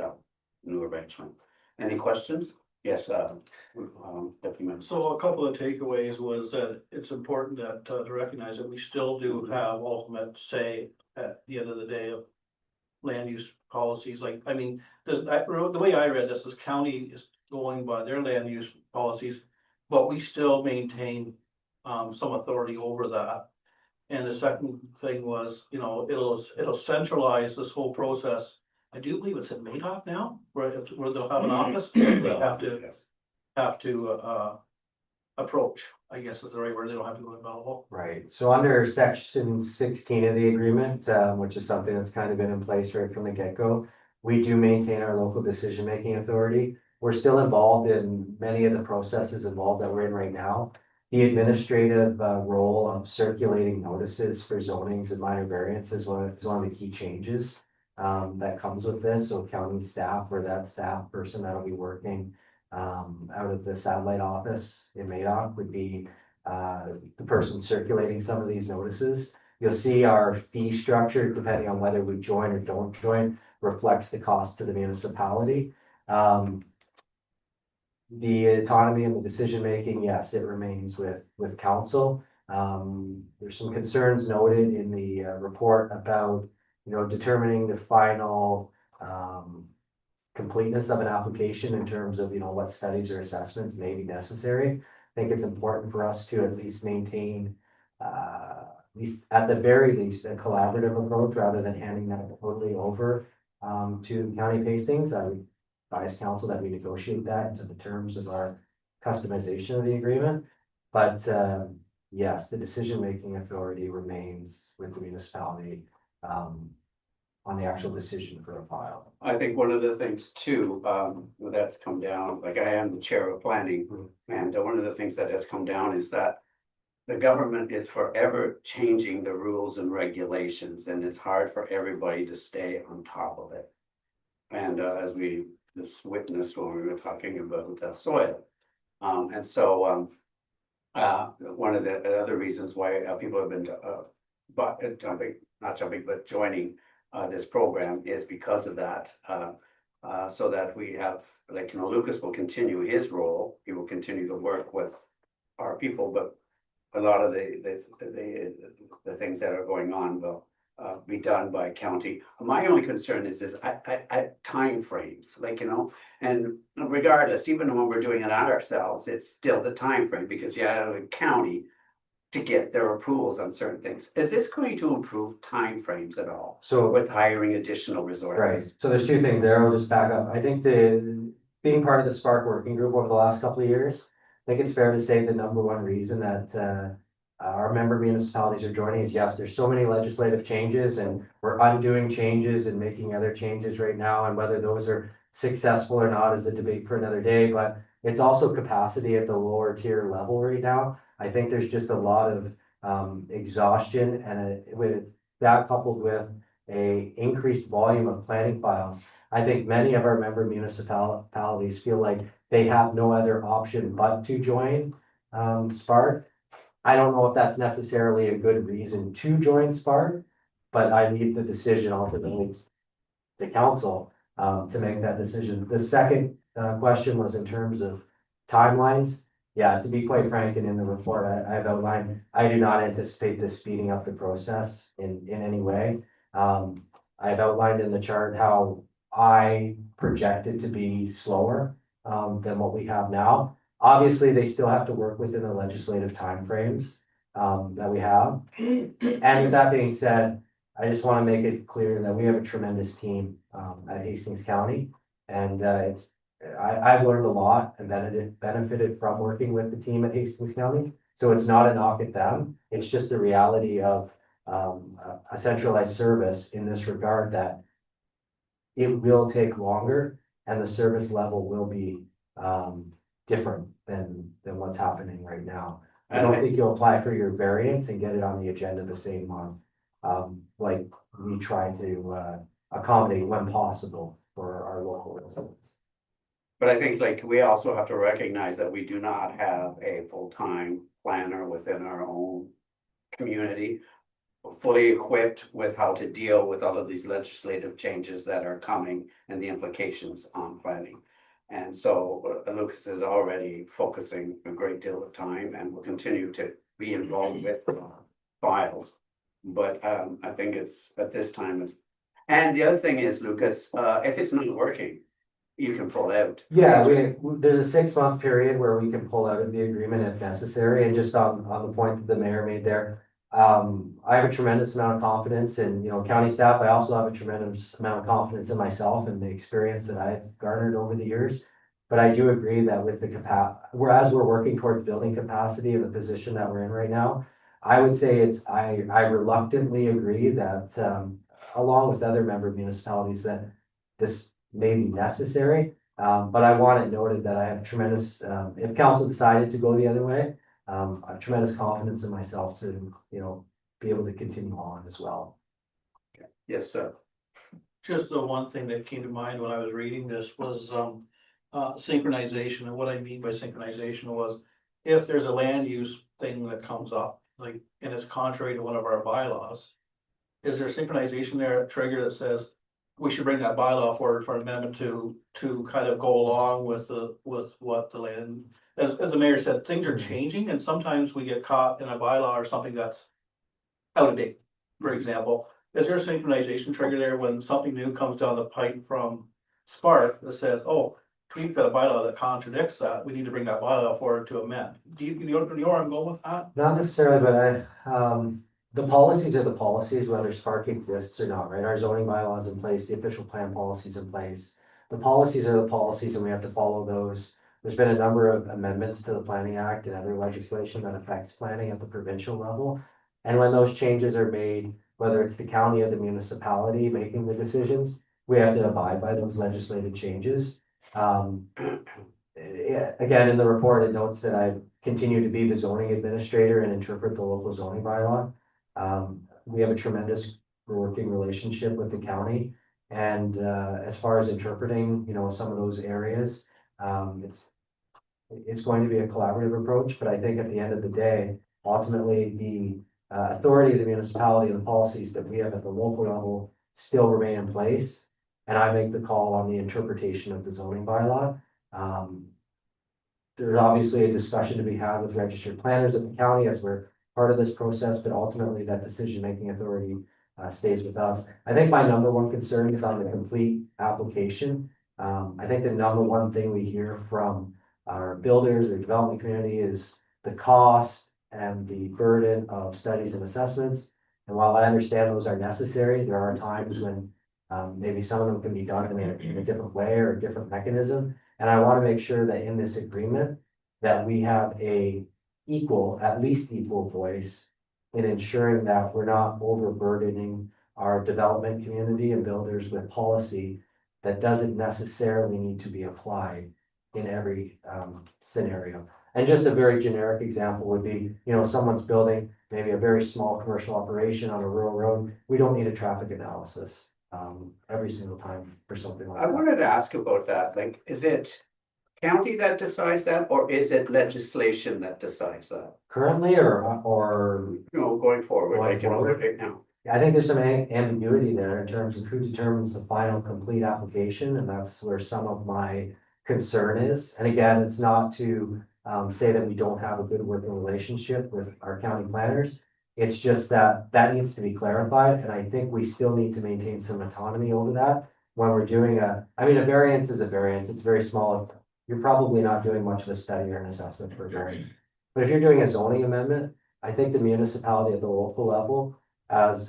new arrangement. Any questions? Yes, Deputy Mayor. So a couple of takeaways was that it's important that to recognize that we still do have ultimate say at the end of the day of land use policies. Like, I mean, the way I read this is county is going by their land use policies, but we still maintain some authority over that. And the second thing was, you know, it'll centralize this whole process. I do believe it's in Madoc now, where they'll have an office, they have to approach, I guess is the right word, they don't have to go to Belleville. Right, so under section 16 of the agreement, which is something that's kind of been in place right from the get-go, we do maintain our local decision-making authority. We're still involved in many of the processes involved that we're in right now. The administrative role of circulating notices for zonings and minor variances is one of the key changes that comes with this. So county staff or that staff person that'll be working out of the satellite office in Madoc would be the person circulating some of these notices. You'll see our fee structure, depending on whether we join or don't join, reflects the cost to the municipality. The autonomy and the decision-making, yes, it remains with council. There's some concerns noted in the report about, you know, determining the final completeness of an application in terms of, you know, what studies or assessments may be necessary. I think it's important for us to at least maintain, at least at the very least, a collaborative approach rather than handing that totally over to County of Hastings. I would advise council that we negotiate that into the terms of our customization of the agreement. But yes, the decision-making authority remains with the municipality on the actual decision for a file. I think one of the things too, that's come down, like I am the chair of planning, and one of the things that has come down is that the government is forever changing the rules and regulations, and it's hard for everybody to stay on top of it. And as we just witnessed when we were talking about soil. And so one of the other reasons why people have been joining this program is because of that. So that we have, like, you know, Lucas will continue his role. He will continue to work with our people, but a lot of the things that are going on will be done by county. My only concern is time frames, like, you know, and regardless, even when we're doing it on ourselves, it's still the time frame because you have a county to get their approvals on certain things. Is this going to improve time frames at all? So With hiring additional resources? right, so there's two things there. I'll just back up. I think being part of the Spark working group over the last couple of years, I think it's fair to say the number one reason that our member municipalities are joining is, yes, there's so many legislative changes and we're undoing changes and making other changes right now, and whether those are successful or not is a debate for another day, but it's also capacity at the lower tier level right now. I think there's just a lot of exhaustion, and with that coupled with a increased volume of planning files. I think many of our member municipalities feel like they have no other option but to join Spark. I don't know if that's necessarily a good reason to join Spark, but I leave the decision ultimately to council to make that decision. The second question was in terms of timelines. Yeah, to be quite frank, and in the report I've outlined, I do not anticipate this speeding up the process in any way. I've outlined in the chart how I project it to be slower than what we have now. Obviously, they still have to work within the legislative timeframes that we have. And with that being said, I just want to make it clear that we have a tremendous team at Hastings County. And I've learned a lot and benefited from working with the team at Hastings County. So it's not a knock at them. It's just the reality of a centralized service in this regard, that it will take longer and the service level will be different than what's happening right now. I don't think you'll apply for your variance and get it on the agenda the same month. Like we try to accommodate when possible for our local residents. But I think like we also have to recognize that we do not have a full-time planner within our own community, fully equipped with how to deal with all of these legislative changes that are coming and the implications on planning. And so Lucas is already focusing a great deal of time and will continue to be involved with files. But I think it's at this time, and the other thing is, Lucas, if it's not working, you can pull out. Yeah, there's a 6-month period where we can pull out of the agreement if necessary. And just on the point that the mayor made there, I have a tremendous amount of confidence in, county staff. I also have a tremendous amount of confidence in myself and the experience that I've garnered over the years. But I do agree that with the whereas we're working towards building capacity in the position that we're in right now, I would say I reluctantly agree that, along with other member municipalities, that this may be necessary. But I want it noted that I have tremendous, if council decided to go the other way, I have tremendous confidence in myself to, be able to continue on as well. Yes, sir. Just the one thing that came to mind when I was reading this was synchronization. And what I mean by synchronization was, if there's a land use thing that comes up, like, and it's contrary to one of our bylaws, is there synchronization there, a trigger that says we should bring that bylaw forward for amendment to kind of go along with what the land, as the mayor said, things are changing, and sometimes we get caught in a bylaw or something that's out of date. For example, is there a synchronization trigger there when something new comes down the pipe from Spark that says, oh, we've got a bylaw that contradicts that, we need to bring that bylaw forward to amend? Do you know where I'm going with that? Not necessarily, but the policies are the policies, whether Spark exists or not, right? Our zoning bylaws in place, the official plan policies in place. The policies are the policies and we have to follow those. There's been a number of amendments to the Planning Act and other legislation that affects planning at the provincial level. And when those changes are made, whether it's the county or the municipality making the decisions, we have to abide by those legislative changes. Again, in the report, it notes that I continue to be the zoning administrator and interpret the local zoning bylaw. We have a tremendous working relationship with the county. And as far as interpreting, some of those areas, it's going to be a collaborative approach. But I think at the end of the day, ultimately, the authority of the municipality and the policies that we have at the local level still remain in place. And I make the call on the interpretation of the zoning bylaw. There's obviously a discussion to be had with registered planners at the county as we're part of this process, but ultimately that decision-making authority stays with us. I think my number one concern is on the complete application. I think the number one thing we hear from our builders, the development community, is the cost and the burden of studies and assessments. And while I understand those are necessary, there are times when maybe some of them can be done in a different way or a different mechanism. And I want to make sure that in this agreement that we have at least equal voice in ensuring that we're not overburdening our development community and builders with policy that doesn't necessarily need to be applied in every scenario. And just a very generic example would be, someone's building maybe a very small commercial operation on a rural road. We don't need a traffic analysis every single time for something like I that. wanted to ask about that, like, is it county that decides that, or is it legislation that decides that? Currently or Going forward, Going like, forward? right now. I think there's some ambiguity there in terms of who determines the final complete application, and that's where some of my concern is. And again, it's not to say that we don't have a good working relationship with our county planners. It's just that needs to be clarified, and I think we still need to maintain some autonomy over that when we're doing a variance is a variance. It's very small. You're probably not doing much of a study or an assessment for variance. But if you're doing a zoning amendment, I think the municipality at the local level, as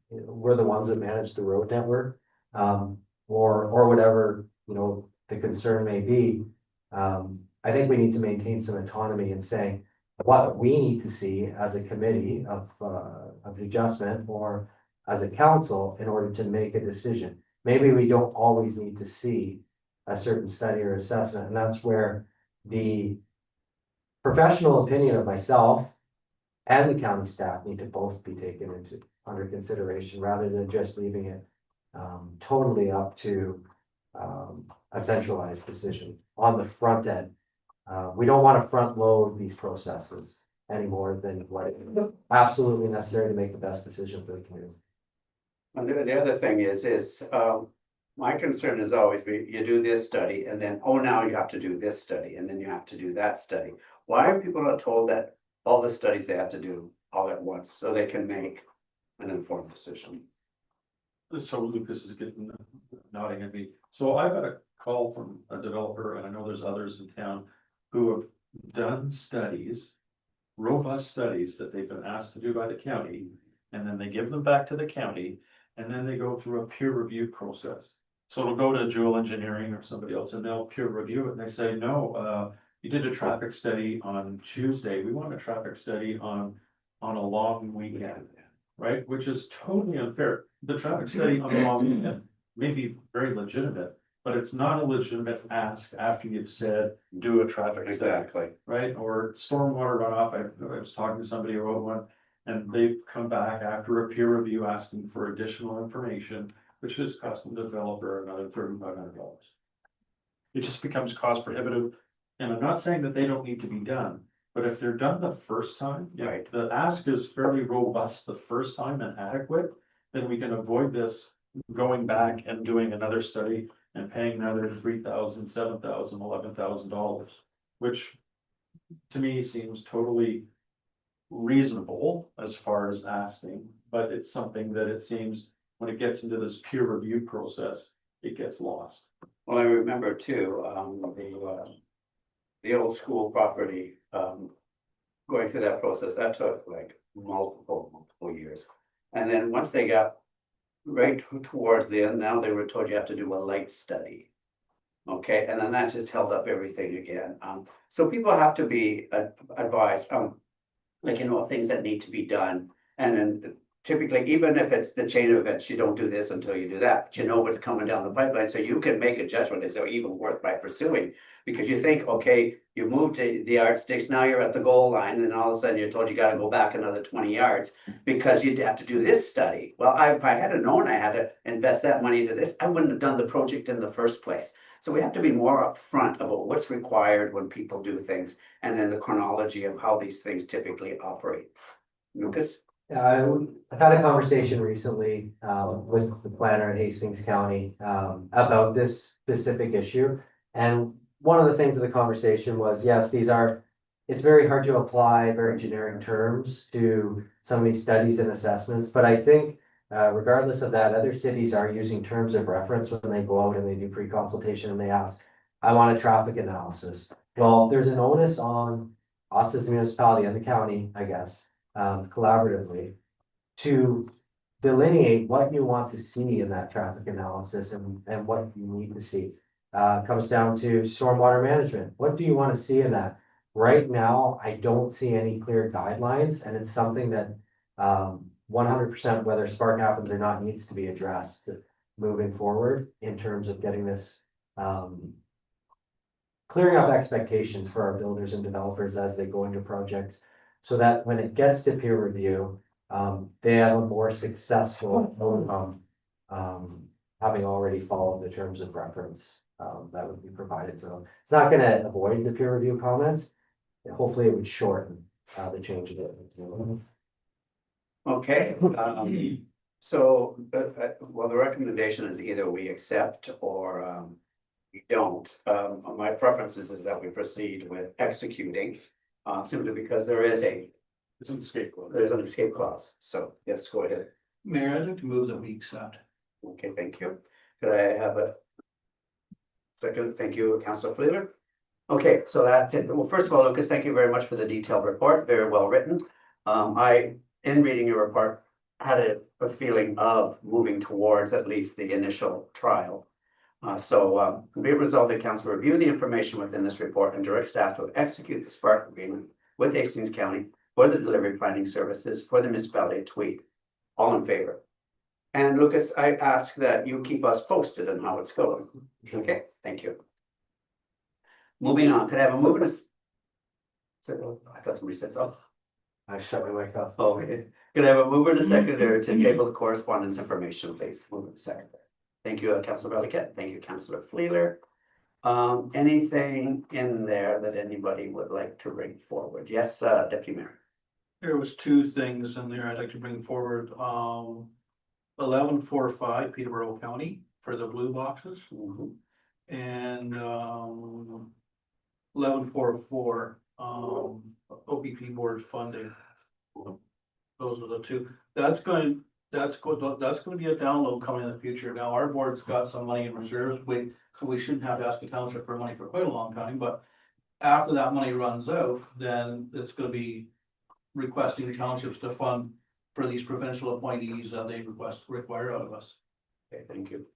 we're the ones that manage the road network, or whatever, the concern may be. I think we need to maintain some autonomy in saying what we need to see as a committee of adjustment or as a council in order to make a decision. Maybe we don't always need to see a certain study or assessment, and that's where the professional opinion of myself and the county staff need to both be taken under consideration, rather than just leaving it totally up to a centralized decision on the front end. We don't want to front load these processes any more than what is absolutely necessary to make the best decision for the community. And the other thing is, my concern is always you do this study and then, now you have to do this study and then you have to do that study. Why are people not told that all the studies they have to do all at once so they can make an informed decision? So Lucas is getting nodding at me. So I got a call from a developer, and I know there's others in town who have done studies, robust studies that they've been asked to do by the county, and then they give them back to the county, and then they go through a peer review process. So it'll go to Jewel Engineering or somebody else, and they'll peer review it, and they say, no, you did a traffic study on Tuesday, we want a traffic study on a long weekend, right? Which is totally unfair. The traffic study on a long weekend may be very legitimate, but it's not a legitimate ask after you've said, do a traffic study. Exactly. Right? Or stormwater runoff. I was talking to somebody who wrote one, and they've come back after a peer review asking for additional information, which is costing the developer another $3,500. It just becomes cost prohibitive. And I'm not saying that they don't need to be done, but if they're done the first time, Right. the ask is fairly robust the first time and adequate, then we can avoid this going back and doing another study and paying another $3,000, $7,000, $11,000, which to me seems totally reasonable as far as asking, but it's something that it seems when it gets into this peer review process, it gets lost. Well, I remember too, the old school property, going through that process, that took like multiple years. And then once they got right towards the end, now they were told you have to do a light study. Okay, and then that just held up everything again. So people have to be advised, things that need to be done. And then typically, even if it's the chain of events, you don't do this until you do that, but you know what's coming down the pipeline, so you can make a judgment, is it even worth by pursuing? Because you think, okay, you moved to the yardsticks, now you're at the goal line, and then all of a sudden you're told you gotta go back another 20 yards because you'd have to do this study. Well, if I had known I had to invest that money into this, I wouldn't have done the project in the first place. So we have to be more upfront about what's required when people do things, and then the chronology of how these things typically operate. Lucas? I've had a conversation recently with the planner in Hastings County about this specific issue. And one of the things of the conversation was, yes, it's very hard to apply very generic terms to some of these studies and assessments. But I think regardless of that, other cities are using terms of reference when they go out and they do pre-consultation and they ask, I want a traffic analysis. Well, there's an onus on us as a municipality and the county, I guess, collaboratively, to delineate what you want to see in that traffic analysis and what you need to see. Comes down to stormwater management. What do you want to see in that? Right now, I don't see any clear guidelines, and it's something that 100% whether spark happens or not needs to be addressed moving forward in terms of getting this clearing up expectations for our builders and developers as they go into projects. So that when it gets to peer review, they have a more successful outcome. Having already followed the terms of reference, that would be provided. So it's not gonna avoid the peer review comments. Hopefully it would shorten, the change of it. Okay, so, well, the recommendation is either we accept or, we don't. My preference is that we proceed with executing, simply because there's an escape clause, so, yes, go ahead. Mayor, I'd like to move that we accept. Okay, thank you. Could I have a second? Thank you, Councillor Fleeler. Okay, so that's it. Well, first of all, Lucas, thank you very much for the detailed report, very well written. In reading your report, had a feeling of moving towards at least the initial trial. Be it resolved that council review the information within this report and direct staff to execute the Spark agreement with Hastings County for the delivery planning services for the municipality of Tweed. All in favor? And Lucas, I ask that you keep us posted on how it's going. Okay, thank you. Moving on, could I have a move in a I thought somebody said so. I shut my mic off. Okay, could I have a mover and a seconder to table the correspondence information, please? Move and seconder. Thank you, Councillor Valiquette. Thank you, Councillor Fleeler. Anything in there that anybody would like to bring forward? Yes, Deputy Mayor. There was two things in there I'd like to bring forward. 1145 Peterborough County for the blue boxes. And 1144 OPP board funding. Those are the two. That's going to be a download coming in the future. Now, our board's got some money in reserves, so we shouldn't have to ask the township for money for quite a long time, but after that money runs out, then it's gonna be requesting townships to fund for these provincial appointees that they require out of us. Okay, thank you.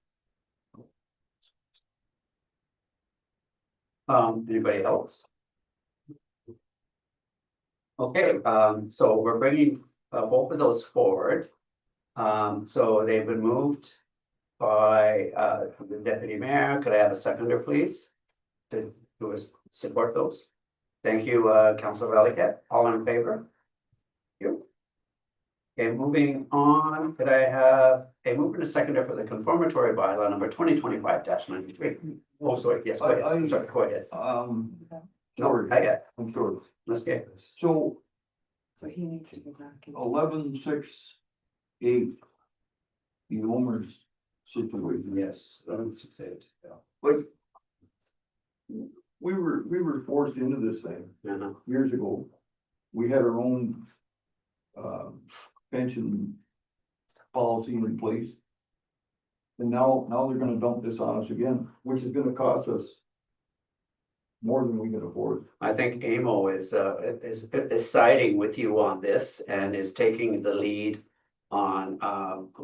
Anybody else? Okay, so we're bringing both of those forward. So they've been moved by the Deputy Mayor. Could I have a seconder, please? To support those? Thank you, Councillor Valiquette. All in favor? Thank you. Okay, moving on, could I have a move and a seconder for the conformatory bylaw number 2025-93? Oh, sorry, yes, go ahead. I'm sorry, go ahead. No, I got. I'm sorry. Let's get. So So he needs to go back. 1168. The owner's situation. Yes, 1168. Like. We were forced into this thing years ago. We had our own. Pension policy in place. And now they're gonna dump this on us again, which is gonna cost us. More than we can afford. I think AMO is siding with you on this and is taking the lead on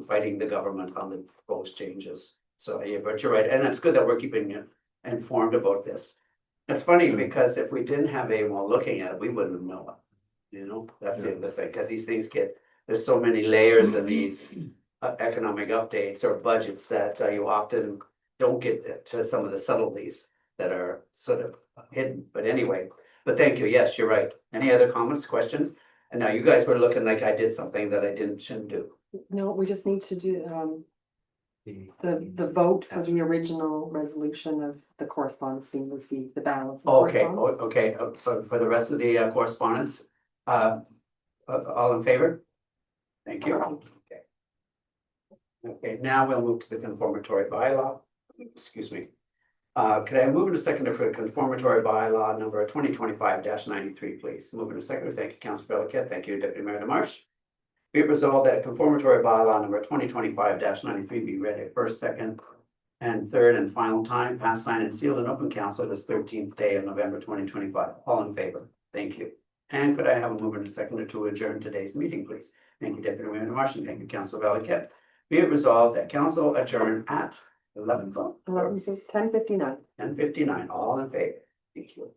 fighting the government on the proposed changes. So yeah, but you're right, and it's good that we're keeping you informed about this. It's funny because if we didn't have AMO looking at it, we wouldn't know it. You know, that's the other thing, because these things there's so many layers in these economic updates or budgets that you often don't get to some of the subtleties that are sort of hidden, but anyway, but thank you, yes, you're right. Any other comments, questions? And now you guys were looking like I did something that I shouldn't do. No, we just need to do the vote for the original resolution of the correspondence being received, the balance. Okay, okay, for the rest of the correspondence, all in favor? Thank you. Okay. Okay, now we'll move to the conformatory bylaw. Excuse me. Could I move in a seconder for the conformatory bylaw number 2025-93, please? Move in a seconder. Thank you, Councillor Valiquette. Thank you, Deputy Mayor Demarche. Be it resolved that conformatory bylaw number 2025-93 be read a first, second, and third and final time, passed, signed, and sealed in open council this 13th day of November 2025. All in favor? Thank you. And could I have a mover and a seconder to adjourn today's meeting, please? Thank you, Deputy Mayor Demarche. Thank you, Councillor Valiquette. Be it resolved that council adjourn at 10:59. 10:59. 10:59. All in favor? Thank you.